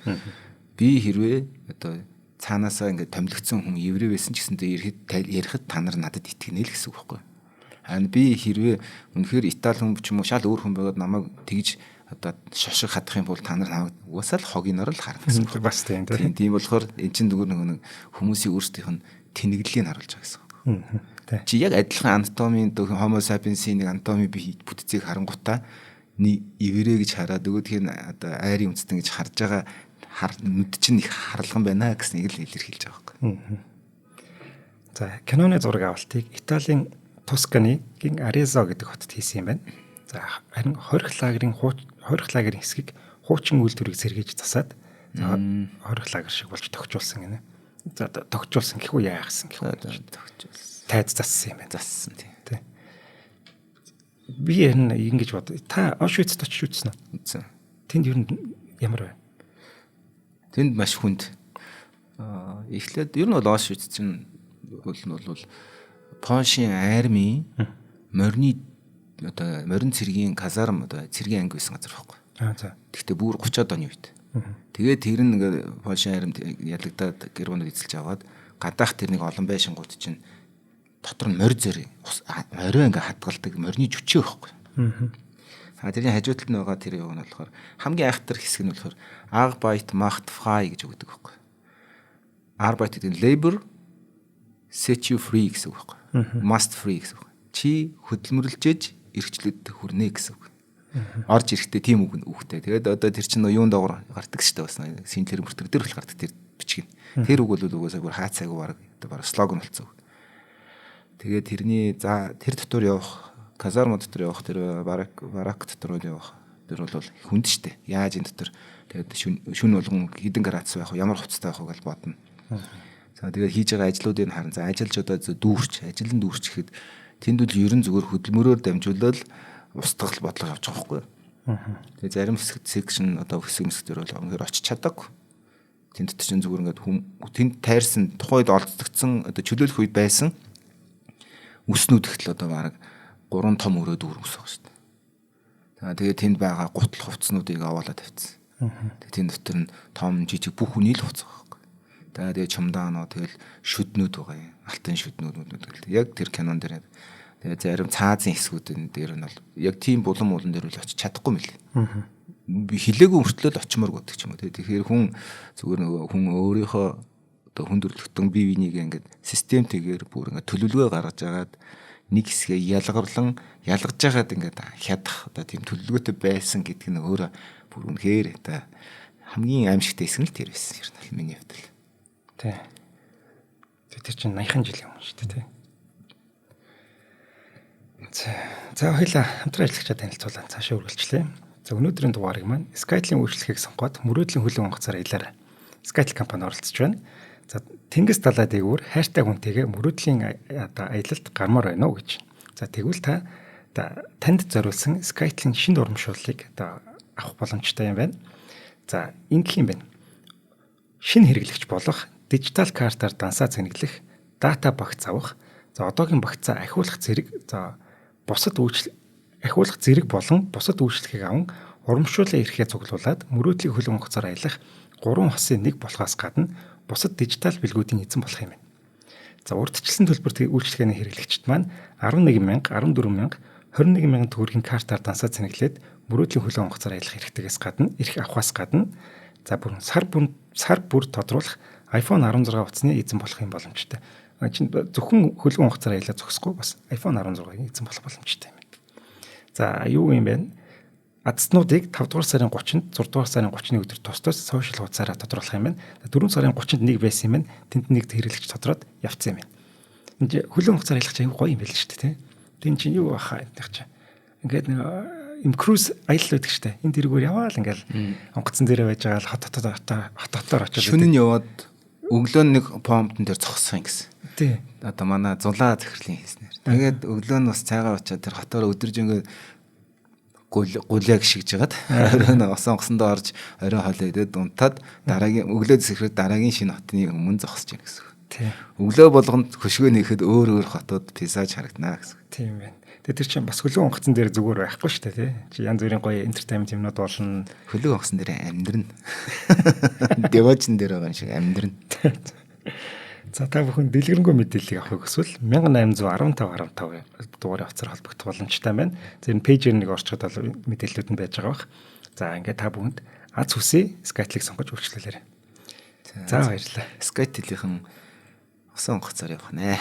Би хэрвээ одоо цаанаасаа ингээд томилогдсон хүн еврей байсан ч гэсэндээ ярихад та нар надад итгэнэ л гэсэн үг байхгүй. Харин би хэрвээ үнэхээр Итали хүн ч юм уу шал өөр хүн байгаад намайг тэгж одоо шошиг хадах юм бол та нар намайг угаасаа л хогиноор л харна гэсэн үг. Бас тийм тийм болохоор эн чинь зүгээр нэг хүмүүсийн өөрсдийнх нь тэнэглэлийг харуулж байгаа гэсэн үг. Чи яг адилхан анатомийн Homo sapiens-ийн нэг анатоми бие бүтцийг харангуйтаа нэг еврей гэж хараад өгөөдхийн одоо айрын үндэстэн гэж харж байгаа нүд чинь их харалган байна гэснийг л илэрхийлж байгаа юм. За киноны зураг авалтыг Италийн Тусканыгийн Арезо гэдэг хотод хийсэн юм байна. За харин хорих лагерын хэсгийг хуучин үйлдвэрийг сэргийж засаад хорих лагер шиг болж тогтжуулсан гинэ. За тогтжуулсан гэхүү яахсан гэхүү тогтжуулсан. Тайз зассан юм байна. Зассан тий. Би энэ ингэж бод. Та Auschwitz-д очиж үзсэн үү? Үзсэн. Тэнд ер нь ямар вэ? Тэнд маш хүнд. Эхлээд ер нь бол Auschwitz чинь бол Польшийн армийн морины одоо морин цэргийн казарм одоо цэргийн анги байсан газар байхгүй. За. Гэхдээ бүр 30-од оны үед. Тэгээд тэр нь ингээ Польшийн армид ялагдаад германууд эзэлж аваад гадаах тэр нэг олон байшингууд чинь дотор нь морь зэрэг орой ингээ хадгалдаг морины жүчээ байхгүй. Тэрний хажуу талд нь байгаа тэр юу нь болохоор хамгийн айхтар хэсэг нь болохоор Arbeit macht frei гэж өгдөг байхгүй. Arbeit гэдэг нь labor set you free гэсэн үг байхгүй. Must free гэсэн үг. Чи хөдөлмөрлөж эрхчлээд хүрнэ гэсэн үг. Орж ирэхдээ тийм үг үгтэй. Тэгээд одоо тэр чинь юун доогор гардаг шүү дээ бас синлэр мөртөг дээр бол гардаг тэр бичиг. Тэр үг бол угаасаа бүр хаацаагүй баг слоган болцсон. Тэгээд тэрний за тэр дотор явах казарм дотор явах тэр барак дотор явах тэр бол хүнд штэ. Яаж энэ дотор тэгээд шүн болгон хідэн градус байх вэ? Ямар хувцастай байх вэ гэж бодно. За тэгээд хийж байгаа ажлуудыг харан за ажиллаж одоо ажилын дүүрч гэхэд тэнд бол ерөн зүгээр хөдөлмөрөөр дамжуулаад устгал бодлого явж байгаа байхгүй юу. Тэгээд зарим секшн одоо хэсэг мэсгээр бол өнөөр очиж чадаагүй. Тэнд чинь зүгээр ингээд тэнд тайрсан тухайд олддогдсон одоо чөлөөлөх үед байсан үснүүд ихтэл одоо баг 3 том өрөө дүүр ус байгаа шүү дээ. За тэгээд тэнд байгаа гутал хувцснуудыг аваалаа тавьчихсан. Тэгээд тэнд дотор нь том жижиг бүх үний л хувцас байгаа байхгүй. Тэгээд чумдааноо тэгэл шүднүүд байгаа юм. Алтан шүднүүд яг тэр кинон дээр тэгээд зарим цаазын хэсгүүдэн дээр нь бол яг тийм булан дээр үл очиж чадахгүй мэлээ. Би хилээгүй өртлөөл очимоор гэдэг ч юм уу. Тэгэхээр хүн зүгээр нөгөө хүн өөрийнхөө одоо хүндрэлтэн бие биенийг ингээд системтэйгээр бүр ингээд төлөвлөгөө гаргаж агаад нэг хэсгээ ялгаж агаад ингээд хядах одоо тийм төлөвлөгөөтэй байсан гэдэг нь өөрөө бүр үнэхээр одоо хамгийн аимшигтай хэсэг нь тэр байсан юм байна миний хувьд л. Тий. Тэр чинь 80 жилийн өмнө шүү дээ тий. За хоёлаа хамтран ажиллагчаа танилцуулаад цаашаа үргэлжлэе. За өнөөдрийн дугаарыг маань Skytel-ийн үйлчлэгийг сонгоод мөрөөдлийн хөлөг онгоцоор аялаар Skytel компани оролцож байна. За тэнгис талаа дээгүүр хайртай хүнтэйгээ мөрөөдлийн одоо аялалд гармаар байна уу гэж. За тэгвэл та танд зориулсан Skytel-ийн шинэ урамшууллыг одоо авах боломжтой юм байна. За ингэх юм байна. Шинэ хэрэглэгч болох дижитал картаар дансаа цэнэглэх, дата багц авах, за одоогийн багцаа ахиулах зэрэг ахиулах зэрэг болон бусад үйлчлэгийг аван урамшууллаа ирэхээ цуглуулад мөрөөдлийн хөлөг онгоцоор аялах 3 хосын нэг болохоос гадна бусад дижитал бэлгүүдийн эзэн болох юм байна. За урьдчилсан төлбөрт үйлчлэгээний хэрэглэгчид маань 11,000, 14,000, 21,000 төгрөгийн картаар дансаа цэнэглээд мөрөөдлийн хөлөг онгоцоор аялах хэрэгтээс гадна ирэх авахаас гадна за бүр сар бүр тодруулах iPhone 16 утасны эзэн болох юм боломжтой. Чинь зөвхөн хөлөг онгоцоор аялаа зогсохгүй бас iPhone 16-гийн эзэн болох боломжтой юм. За юу юм бэ? Адснуудыг 5 дугаар сарын 30-нд 6 дугаар сарын 31 өдөр тус сошиал хуудасаараа тодруулах юм байна. 4 сарын 30-нд нэг байсан юм байна. Тэнд нэг хэрэглэгч тодроод явцсан юм байна. Энд хөлөг онгоцоор аялах чинь гоё юм байл шүү дээ, тий. Тэн чинь юу баха гэдэг чинь. Ингээд нэг им круз аялал байдаг шүү дээ. Энд тэргээр яваал ингээл онгоцон дээрээ байж байгаа л хотоор очиж шүнэн яваад өглөө нэг помпн дээр зогссон гэсэн. Тий. Одоо манай зулаа захирлын хийснээр. Тэгээд өглөө нь бас цайгаа очиад тэр хотоор өдөрж ингээд гуляг шигж жагаад оройн онгоцондоо орж орой хоолоо идээд унтаад дараагийн өглөө захирал дараагийн шинэ хотны өмнө зогсож байна гэсэн. Тий. Өглөө болгонд хөшгөө нэхэд өөр хотод пейзаж харагдана гэсэн. Тийм байна. Тэгээд тэр чинь бас хөлөг онгоцон дээр зүгээр байхгүй шүү дээ, тий. Чи янз бүрийн гоё entertainment юмнууд болно. Хөлөг онгоцон дээр амьдрна. Деважин дээр байгаа юм шиг амьдрна. За та бүхэн дэлгэрэнгүй мэдээллийг авахыг хүсвэл 1815 дугаарыг авцаар холбогдох боломжтой байна. Тэр пэйжээр нэг орчход бол мэдээллүүд нь байж байгаа бах. За ингээд та бүхэнд аз хүсээ Skytel-ийг сонгож үйлчлүүлээрэй. За баярлалаа. Skytel-ийн усан онгоцоор явах нэ.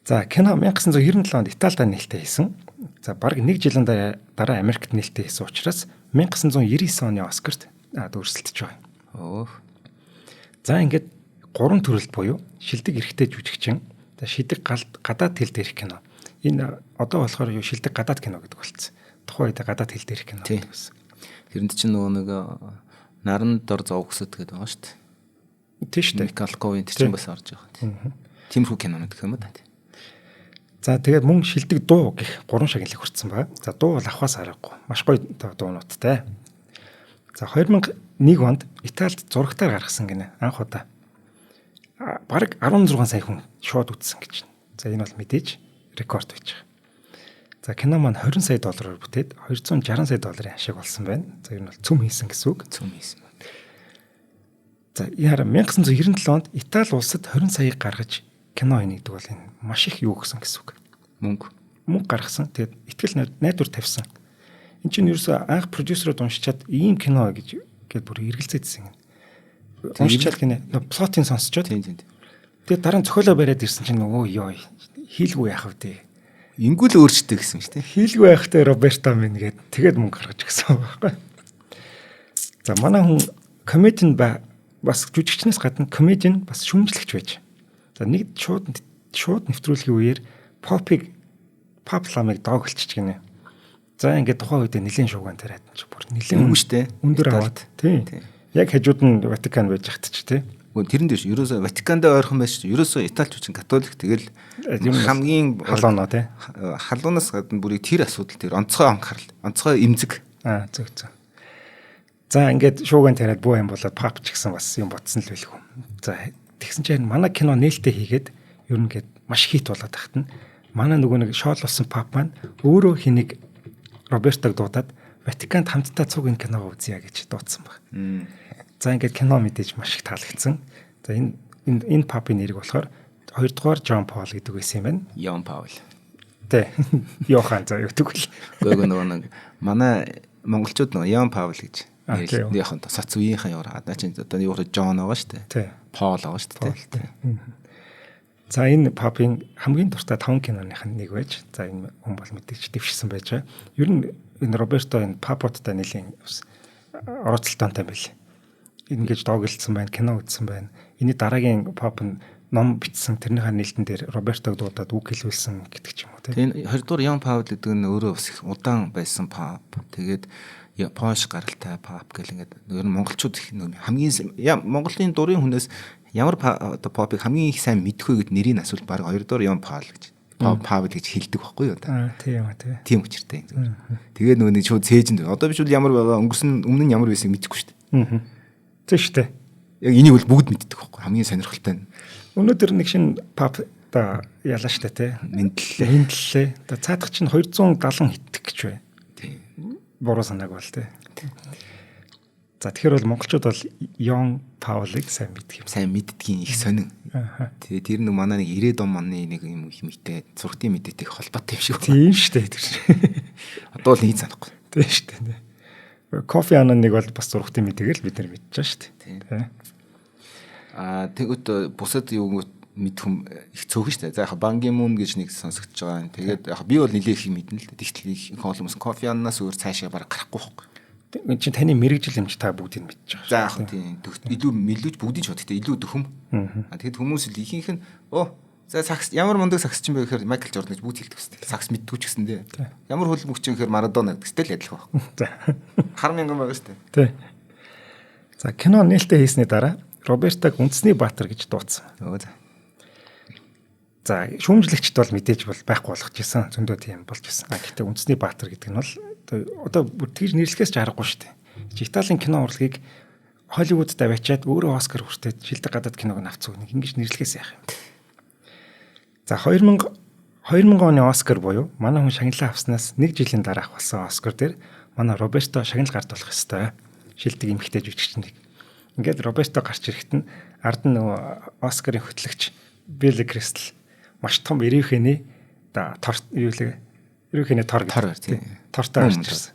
За кино 1997 онд Италид нээлттэй хийсэн. За бараг 1 жилийн дараа Америкт нээлттэй хийсэн учраас 1999 оны Оскарт дүүрсэлтэж байгаа. Оо. За ингээд 3 төрөлд буюу шилдэг эрэгтэй жүжигчин, шидэг гадаад хэл дээрх кино. Энэ одоо болохоор юу шилдэг гадаад кино гэдэг болцсон. Тухайн үед гадаад хэл дээрх кино гэдэг байсан. Тэрэнд чинь нөгөө нэг наран дор зовгсод гэдэг байгаа шүү дээ. Тийм шүү дээ. Калковын тэр чинь бас орж байгаа. Тиймэрхүү кино гэдэг юм да. За тэгээд мөн шилдэг дуу гэх 3 шагналыг хүртсэн байна. За дуу бол авахаас аргагүй. Маш гоё дуунуудтай. За 2001 онд Италид зурагтаар гаргасан гинэ анх удаа. Бараг 16 сая хүн шууд үзсэн гэж байна. За энэ бол мэдээж рекорд байж байгаа. За кино маань 20 сая доллараар бүтээд 260 сая долларын ашиг болсон байна. За энэ бол цөм хийсэн гэсэн үг. Цөм хийсэн. За яара 1997 онд Итали улсад 20 саяыг гаргаж кино хийдэг бол энэ маш их юу гэсэн үг. Мөнгө гаргасан. Тэгээд ихтгэл найдвар тавьсан. Энд чинь ерөөсөө анх продюсерууд уншичаад ийм кино гэж бүр эргэлзээдсэн юм. Уншичаад кино плотын сонсчоод. Тэгээд дараа нь зохиолоо бариад ирсэн чинь өө ёо хийлгүй яах вэ? Ингүүл өөрчтэй гэсэн шүү дээ. Хийлгүй байхтай Роберто минь гээд тэгээд мөнгө гаргаж өгсөн байхгүй. За манай хүн комедиан бас жүжигчнээс гадна комедиан бас шүүмжлэгч байж. За нэг шууд нэвтрүүлгийн үеэр pop ламыг доогөлчих гинэ. За ингээд тухайн үед нэлийн шууган тариад ч бүр нэлийн өмштэй өндөр аваад тийм. Яг хажууд нь Ватикан байж хат ч тийм. Тэрэн дээр ерөөсөө Ватиканд ойрхон байж ерөөсөө Италич чинь католик тэгэл хамгийн халуунаа тий. Халуунаас гадна бүрийг тэр асуудал тэр онцгой анхаарал, онцгой эмзэг. Зөв. За ингээд шууган тариад буу юм болоод пап ч гэсэн бас юм ботсон л байлгүй. За тэгсэн чинь манай кино нээлттэй хийгээд ер нь гээд маш хит болоод тахтана. Манай нөгөө нэг шоолсон пап маань өөрөө хэнийг Робертог дуудаад Ватиканд хамтдаа цуг энэ киног үзье гэж дуудсан баг. За ингээд кино мэдээж маш их таалагдсан. За энэ папын нэрийг болохоор 2-р Жон Пол гэдэг байсан юм байна. Йон Паул. Тэ. Йохан заа юу гэдэг л. Гойго нөгөө манай монголчууд нөгөө Йон Паул гэж яахан соц үеийнхэн яваад наа чинь одоо юу Жон байгаа шүү дээ. Пол байгаа шүү дээ. За энэ папын хамгийн дуртай 5 киноных нь нэг байж. За энэ хүн бол мэдээж дэвшсэн байж байгаа. Ер нь энэ Роберто энэ папуудтай нэлийн оролцолтойнтой байл. Ингэж доогдсон байна, кино үзсэн байна. Эний дараагийн пап нь ном бичсэн, тэрнийхээ нээлтэн дээр Робертог дуудаад үг хэлүүлсэн гэдэг ч юм уу тийм. 20-р Ян Паул гэдэг нь өөрөө бас их удаан байсан пап. Тэгээд Польш гаралтай пап гэл ингээд ер нь монголчууд хамгийн Монголын дурын хүнээс ямар одоо попыг хамгийн их сайн мэдэх вэ гэд нэрийг асуул баг 2-р Ян Паул гэж. Паул гэж хэлдэг байхгүй юу одоо. Тийм учиртай. Тэгээд нөгөө нэг шууд цээжэнд. Одоо биш бол ямар байгаа өнгөрсөн өмнө нь ямар байсан мэдэхгүй шүү дээ. Тийм шүү дээ. Яг энийг бол бүгд мэддэг байхгүй хамгийн сонирхолтой нь. Өнөөдөр нэг шин пап та ялаа штэ тий. Мэдлээ. Та цаадах чинь 270 хитг гэж бай. Тийм. Бороо санааг бол тий. За тэгэхээр бол монголчууд бол Йон Паулыг сайн мэддэг юм. Сайн мэддгийн их сонин. Тэгээ тэр нэг манай нэг 90-ад он манны нэг юм их мэдээ зургтын мэдээтэй холбоотой юм шиг. Тийм штэ тэр. Одоо л нэг санахгүй. Тийм штэ. Кофе анан нэг бол бас зургтын мэдээгээл бид нар мэдчихэж штэ. Тийм. Тэгвэл бусад юу мэдэх юм их цөөхөн штэ. За яг Банги Мун гэж нэг сонсогдож байгаа. Тэгээд яг би бол нэлээх их мэднэ л дээ. Тэгтэл их хүмүүс кофе ананаас өөр цаашаа бараг гарахгүй байхгүй. Энд чинь таны мэрэгжил юмч та бүгдийг мэдчихэж байгаа. За яг тийм. Илүү мэлүүж бүгдийг ч бод. Гэтэ илүү дөхөм. Тэгэд хүмүүс л ихийнх нь за сакс ямар мундаг сакс ч юм бэ гэхээр Майкл Жордан гэж бүгд хэлдэг өстэй. Сакс мэддэггүй ч гэсэндээ. Ямар хөл мөгч юм гэхээр Марадона гэдэг стил адилхан байна. За. Хар мянган байгаа шүү дээ. Тий. За кино нээлттэй хийсний дараа Робертог үндэсний баатар гэж дуудсан. За шүүмжлэгчд бол мэдээж бол байхгүй болгочихсон. Зөндөө тийм болж байсан. Гэхдээ үндэсний баатар гэдэг нь бол одоо бүр тэгж нэрлэхээс ч аргагүй шүү дээ. Италийн кино урлагийг Холливуудд аваачаад өөрөө Оскар хүртээд шилдэг гадаад киног нь авцсан нэг ингэж нэрлэхээс яах юм. За 2000 оны Оскар буюу манай хүн шагналаа авснаас 1 жилийн дараа авсан Оскар дээр манай Роберто шагнал гард болох ёстой. Шилдэг эмэгтэй жүжигчнийг. Ингээд Роберто гарч ирэхэд нь ард нь нөгөө Оскарын хөтлөгч Билли Кристал маш том эрийнхээний торт эрийнхээний тор тортой гарч ирсэн.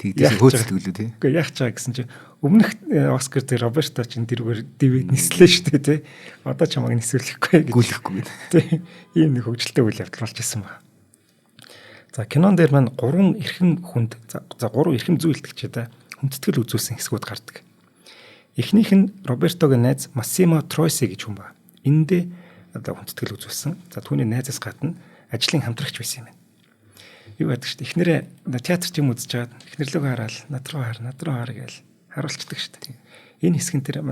Тэгдээс хөөцөлтгөлөө тий. Үгүй яах чаа гэсэн чинь өмнөх Оскар дээр Роберто чинь тэрүүгээр дивэд нислээ шүү дээ тий. Одоо ч хамааг нисвэрлэхгүй гүйлэхгүй тий. Ийм нэг хөгжилтэй үйл явдал болж исэн ба. За кинон дээр маань 3 эрхэм хүнд за 3 эрхэм зүйлтгчээ да хүндэтгэл үзүүлсэн хэсгүүд гардаг. Эхнийх нь Робертогийн найз Массимо Тройси гэж хүн ба. Эндээ одоо хүндэтгэл үзүүлсэн. За түүний найзаас гадна ажлын хамтрагч байсан юм байна. Юу гэдэг чинь эхнэрээ театр ч юм үзэж чаад эхнэрлөөгөө хараад над руу хар гээл харуулцдаг шүү дээ. Энэ хэсгэн тэр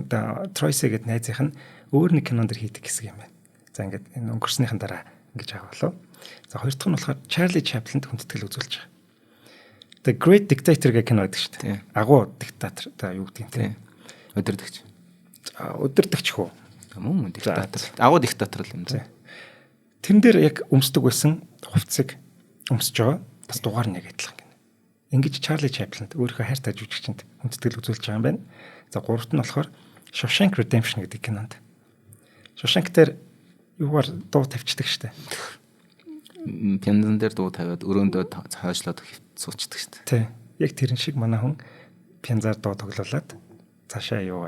Тройси гэдэг найзынх нь өөр нэг кинон дэр хийдэг хэсэг юм байна. За ингээд энэ өнгөрснийхэн дараа ингэж аваалаа. За хоёр дахь нь болохоор Чарли Чаплинд хүндэтгэл үзүүлж байгаа. The Great Dictator гэх кино гэдэг шүү дээ. Агуу диктатор та юу гэдэг юм те. Өдөрдөгч. Өдөрдөгч хөө. Мөн диктатор. Агуу диктатор л юм да. Тэрэн дээр яг өмсдөг байсан хувцсыг өмсөж байгаа. Бас дугаар нэг адилхан гэнэ. Ингэж Чарли Чаплинд өөрийнхөө хайртай жүжигчинд хүндэтгэл үзүүлж байгаа юм байна. За гуравт нь болохоор Shawshank Redemption гэдэг кинонд. Shawshank дээр юугаар дуу тавьчихдаг штэ. Пяндан дээр дуу тавиад өрөөндөө цаашлаад суучдаг штэ. Тий. Яг тэрэн шиг манай хүн пянзаар дуу тоглуулад цаашаа юу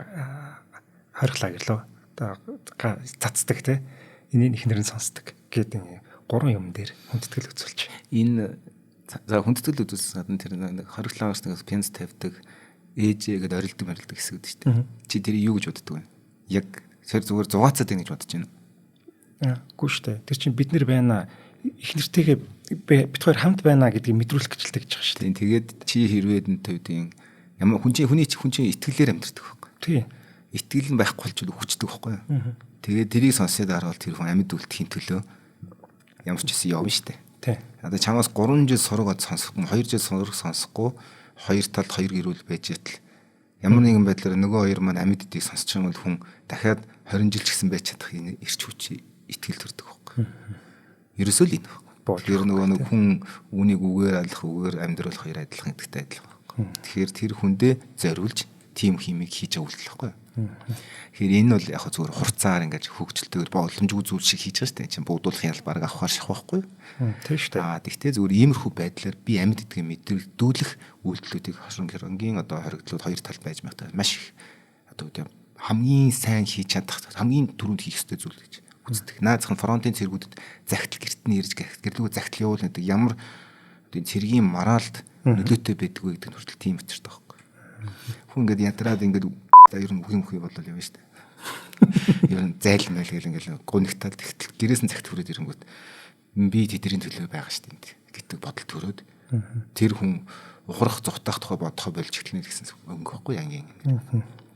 хорхлаа гэлөө. Одоо цацдаг тий. Энийг ихнэр нь сонсдог гэдэг 3 юм дээр хүндэтгэл үзүүлж. Энэ за хүндэтгэл үзүүлсэн гадна тэр нэг хоригдлаагаас нэг пенс тавьдаг ээжээгээд орилдог хэсэг үүд шүү дээ. Чи тэр юу гэж боддог вэ? Яг тэр зүгээр зугаацаад байна гэж бодож байна. Үгүй шүү дээ. Тэр чинь бид нар байна. Их нэртэйгээ бид хоёр хамт байна гэдгийг мэдрүүлэх гэж л тэгж байгаа шүү дээ. Тэгээд чи хэрвээ энэ төвдийн ямар хүний итгэлээр амьдрэх байхгүй. Тий. итгэл нь байхгүй болчиход хүчдэг байхгүй юу. Тэгээд тэрийг сонсоод хараад тэр хүн амьд үлдэхийн төлөө ямар ч гэсэн явна штэ. Тий. Одоо чамаас 3 жил сургаад сонсохгүй 2 жил сурах сонсохгүй хоёр талд хоёр гэрүүл байж ятал ямар нэгэн байдлаар нөгөө хоёр маань амьд эдийг сонсч байгаа бол хүн дахиад 20 жил ч гэсэн байж чадах энэ эрч хүч итгэл төрдөг байхгүй. Ерөөсөө л энэ байхгүй. Тэр нөгөө нэг хүн үүнийг үгээр алах үгээр амьдруулах хоёр адилхан гэдэгтэй адилхан байхгүй. Тэгэхээр тэр хүндээ зориулж тим химиг хийж өгүүлдэг байхгүй. Тэгэхээр энэ бол яг зүгээр хурцаар ингэж хөгжилтэйгээр боломжгүй зүйл шиг хийж байгаа шүү дээ. Чинь буудуулахын ялбарыг авахар шахахгүй. Тийм шүү дээ. Тэгтээ зүгээр иймэрхүү байдлаар би амьд гэдгийг мэдрэгдүүлэх үйлдэлүүдийг хошин хөрөнгийн одоо хоригдлууд хоёр талд байж магадгүй маш их одоо тийм хамгийн сайн хийж чадах хамгийн түрүүнд хийх ёстой зүйл гэж үздэг. Наадах нь фронтын цэргүүдэд загтал гэртний ирж гэрлүүг загтал явуул гэдэг ямар одоо цэргийн моральд нөлөөтэй байдаг вэ гэдэг нь хүртэл тийм учиртай байхгүй. Хүн ингээд ядраад ингээд ер нь үхий болол явна шүү дээ. Ер нь зайлмал гэл ингээл гунигтаад тэгтэл гэрээс нь цагт хүрээд ирэнгүүт би тэдний төлөө байгаа шүү дээ гэдэг бодол төрөөд тэр хүн ухрах зүхтах тухай бодохоо болж эхлэнэ гэсэн өнгө байхгүй ангийн.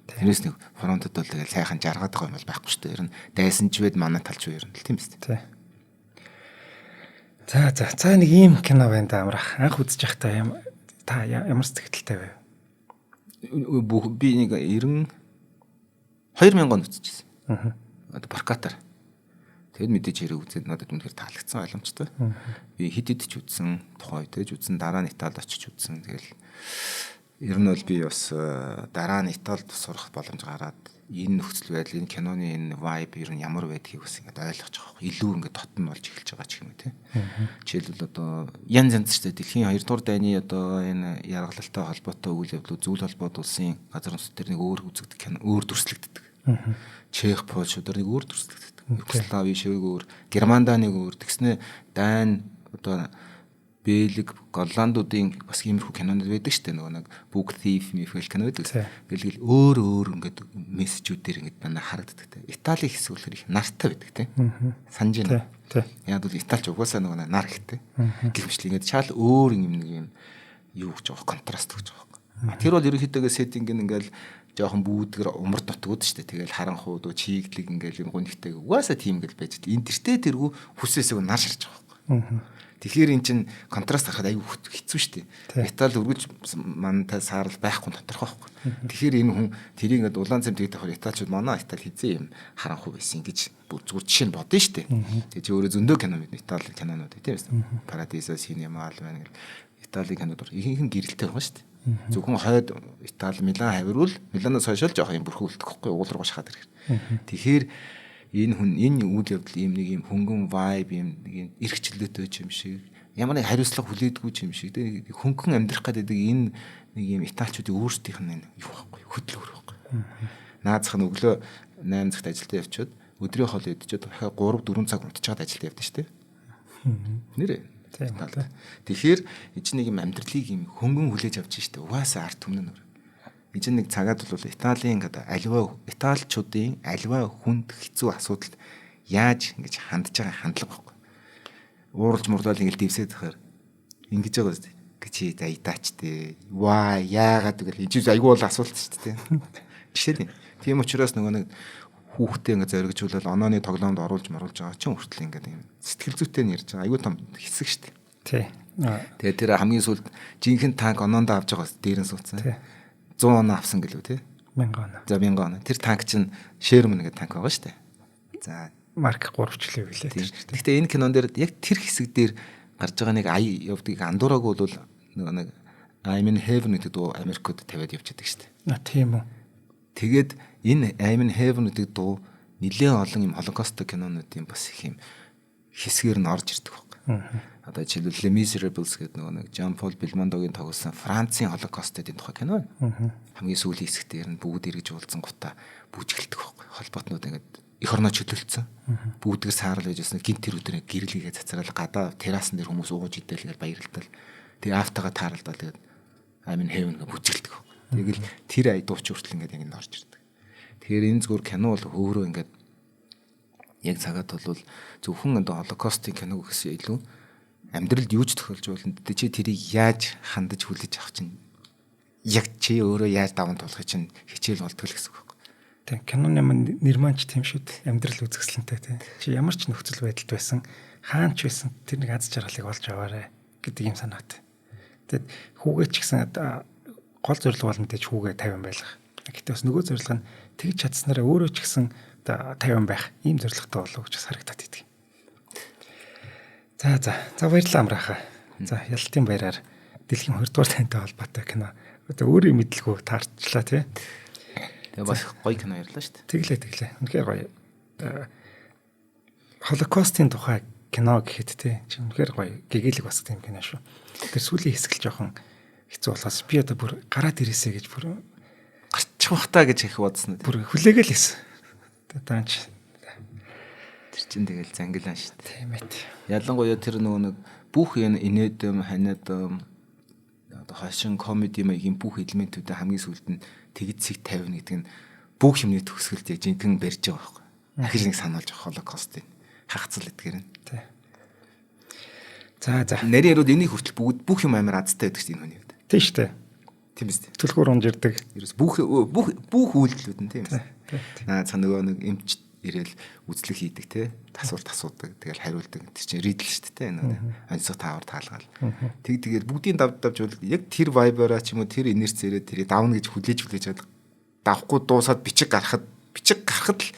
Тэрээс нэг фронтод бол тэгэл сайхан жаргаад байгаа юм бол байхгүй шүү дээ. Ер нь дайсан ч вэд манай талч ер нь л тийм ээ. Тий. За нэг ийм кино байна да амрах. Анх үзэж байхдаа та ямар сэтгэлтэй вэ? Би нэг 2000 онд үзчихсэн. Одоо Прокатаар. Тэгэд мэдээж хэрэг үзээд надад үнэхээр таалагдсан ойлгомжтой. Би хэд ч үзсэн, тухайн үедээ ч үзсэн, дараа нь Италид очиж үзсэн. Тэгэл ер нь бол би бас дараа нь Италид сурах боломж гараад энэ нөхцөл байдал, энэ киноны энэ vibe ер нь ямар байдгийг бас ингээд ойлгож байгаа. Илүү ингээд дотн болж эхэлж байгаа ч юм уу тий. Жишээлбэл одоо янз янз ч дэлхийн 2 дугаар дайны одоо энэ яргалалтай холбоотой үйл явдлууд зүйл холбоод улсын газар нутгад төр нэг өөр үзэгдэх кино, өөр дүрслэгддэг. Чех, Польш өдөр нэг өөр дүрслэгддэг. Югослави шиг өөр, Германдаа нэг өөр, тэгснэ Дани одоо Бэлэг, Голландуудын бас иймэрхүү кинонууд байдаг шүү дээ. Нөгөө нэг Book Thief, Mifel кино байдаг. Бэлгэл өөр ингээд мессежүүдээр ингээд байна харагддаг те. Италийн хэсэг үлэр их нартай байдаг те. Санаж байна. Яг бол Италич угаасаа нөгөө нар ихтэй. Гэвчлээ ингээд чаал өөр юм нэг юм юу гэж байгаа контраст гэж байгаа. Тэр бол ерөнхийдөө сеттинг ингээд жоохон бүүдгэр умар нутгууд шүү дээ. Тэгэл харанхууд, чийглэг ингээд юм гонхтэй угаасаа тийм ингээд байж дээ. Энэ тэртээ тэргүй хүсээсээ нар шарж байгаа. Тэгэхээр эн чин контраст харахад аюу хэцүү шүү дээ. Итали өргөж мантай саарл байхгүй тодорхой байхгүй. Тэгэхээр энэ хүн тэрийг ингээд улаан цэм тэгдэг давхар Италичууд манай Итали хизээ юм харанхуй байсан гэж зүгээр жишээ нь бодно шүү дээ. Тэгээ чи өөрөө зөндөө кино мэднэ Итали кинонууд тийм ээ. Парадисо, Синема албан гэл Итали кинод ихэнх гэрэлтэй байгаа шүү дээ. Зөвхөн хойд Итали Милан хавирвал Миланоос хойш л жоох юм бүрхүү үлдэх байхгүй уул руу шахаад ирэх. Тэгэхээр энэ хүн энэ үйл явдал ийм нэг юм хөнгөн vibe ийм нэг юм эрх чөлөөтэй юм шиг ямар нэг хариуцлага хүлээдгүй юм шиг тэг хөнгөн амьдрах гэдэг энэ нэг юм италичуудын өөрсдийнх нь юу байхгүй хөдөлгөөр байхгүй. Наазах нь өглөө 8 цагт ажилдаа явчихад өдрийн хоол идчихээд дахиад 3 4 цаг унтчихад ажилдаа явдаг шүү дээ. Нэрээ. Тэгэхээр энэ чинь нэг юм амьдралыг юм хөнгөн хүлээж авч шүү дээ. Угаасаа арт түмнэ нөр. Энд нэг цагаад бол Италийн ингээд альва италичуудын альва хүнд хэцүү асуудалд яаж ингэж хандж байгаа хандлага байхгүй. Ууралж мурлал ингэж дэвсээд тахаар ингэж байгаа зү. Чи за итачтэй. Ваа яагаад гэвэл энэ чинь айгүй бол асуулт шүү дээ. Жишээ нь. Тийм учраас нөгөө нэг хүүхдээ ингэ зоригжуулаад онооны тоглоомд оруулж байгаа чинь хүртэл ингэ юм сэтгэл зүйтэй нэрж байгаа айгүй том хэсэг шүү дээ. Тий. Тэгээ тэр хамгийн сүүлд жинхэнэ танк оноонд авч байгаа дээрэн суудсан. 100 оноо авсан гэлөө тий. 1000 оноо. За 1000 оноо. Тэр танк чинь Sherman гэдэг танк байгаа шүү дээ. За Марк 3 ч лээ билээ. Гэхдээ энэ кинон дээр яг тэр хэсэг дээр гарч байгаа нэг ая явдгийг андуураагүй бол нөгөө нэг I'm in Heaven гэдэг дуу Америкт тавиад явчихдаг шүү дээ. Тийм үү. Тэгээд энэ I'm in Heaven гэдэг дуу нэлээд олон юм Holocaust кинонуудын бас их юм хэсгээр нь орж ирдэг байхгүй. Одоо жишээлбэл Les Miserables гэдэг нөгөө нэг Жан Пол Белмондогийн тоглосон Францын Holocaust-ийн тухай кино. Хамгийн сүүлийн хэсгээр нь бүгд эргэж уулзсан гутаа бүжгэлдэг байхгүй. Холбоотнууд ингээд эх орноо чөлөөлцсөн. Бүгдээр саарл байжсэн гинт тэр өдөр гэрэлгээ цацраал гадаа террасан дээр хүмүүс ууж идэлгээл баярлтал. Тэгээ автагаа тааралдаа тэгээд I'm in Heaven гэж бүжгэлдэг байхгүй. Тэгэл тэр ай дууч хүртэл ингээд ингэ орж ирдэг. Тэгэхээр энэ зүгээр кино бол өөрөө ингээд яг цагаад бол зөвхөн одоо Holocaust-ийн кино гэсэн илүү амьдралд юу ч тохиолж болно. Чи тэрийг яаж хандаж хүлээж авах чинь яг чи өөрөө яаж даван туулахыг чинь хичээл болтгол гэсэн үг. Тэг киноны нэр маань ч тийм шүү дээ. Амьдрал үзэсгэлэнтэй тий. Чи ямар ч нөхцөл байдалд байсан, хаан ч байсан тэр нэг аз жаргалыг олж аваарэ гэдэг юм санаатай. Тэгэд хүүгээ ч гэсэн гол зорилго бол мэдээж хүүгээ 50 байлгах. Гэхдээ бас нөгөө зорилго нь тэгж чадсанараа өөрөө ч гэсэн 50 байх ийм зорилготой болов гэж бас харагдаад идэг. За баярлалаа амраахаа. За ялалтын баяраар дэлхийн 2 дугаар тантай холбоотой кино. Одоо өөрөө мэдлгүй таарчлаа тий. Тэгээ бас гоё кино ярьлаа шүү дээ. Тэглээ. Үнэхээр гоё. Холокостын тухай кино гэхэд тий. Чи үнэхээр гоё гэгээлэг бас тийм кино шүү. Тэр сүүлийн хэсгэл жоохон хэцүү болохоос би одоо бүр гараад ирээсэ гэж бүр Гарчих бах та гэж их бодсон үү. бүр хүлээгээл лээс. Таанч Тэр чин тэгэл зангилаа шүү дээ. тийм ээ. Ялангуяа тэр нөгөө нэг бүх инээдэм ханиадэм одоо хашин комеди маягийн бүх элементүүдээ хамгийн сүүлд нь тэгцэг 50 гэдэг нь бүх юмны төгсгөлд яг жинхэнэ барьж байгаа байхгүй. Ахиж нэг санаалж байгаа холокостын хагацл эдгээр нь. Тий. За Нарийн ярууд энийг хүртэл бүх юм амар азтай байдаг шүү дээ энэ хүний хувьд. тийм шүү дээ. Тийм биз дээ. Түлхүүр унжирдаг. Ерөөс бүх үйлдэлүүд нь тийм биз. Наа цаа нөгөө нэг эмч ирээл үзлэг хийдэг те асуулт асуудаг тэгэл хариулдаг тэр чинь ридл шүү дээ нөгөө онцгой таавар таалгаал тэгээд бүгдийн давж яг тэр вайбераа ч юм уу тэр инерцээрээ тэр давна гэж хүлээж давхгүй дуусаад бичиг гарахад л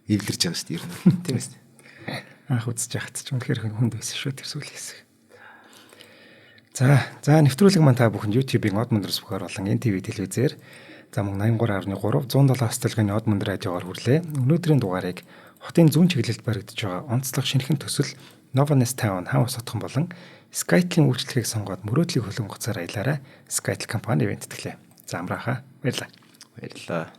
эвлэрж байгаа шүү дээ ер нь тийм биз. Анх үзэж яхад ч үнэхээр хүнд байсан шүү тэр сүүлийн хэсэг. За нэвтрүүлэг маань та бүхэнд YouTube-ийн Од Мөндрөс бүхээр болон NTV телевизээр за мөн 83.3 107 стилгын Од Мөндөр радиогоор хүрлээ. Өнөөдрийн дугаарыг хотын зүүн чиглэлд баригдаж байгаа онцлог шинэхэн төсөл Novanest Town хаан ус хотхон болон Skytel-ийн үйлчлэгийг сонгоод мөрөөдлийг хөлөн гоцоор аялаарай. Skytel компани ивент тэтгэлээ. За амраахаа баярлалаа. Баярлалаа.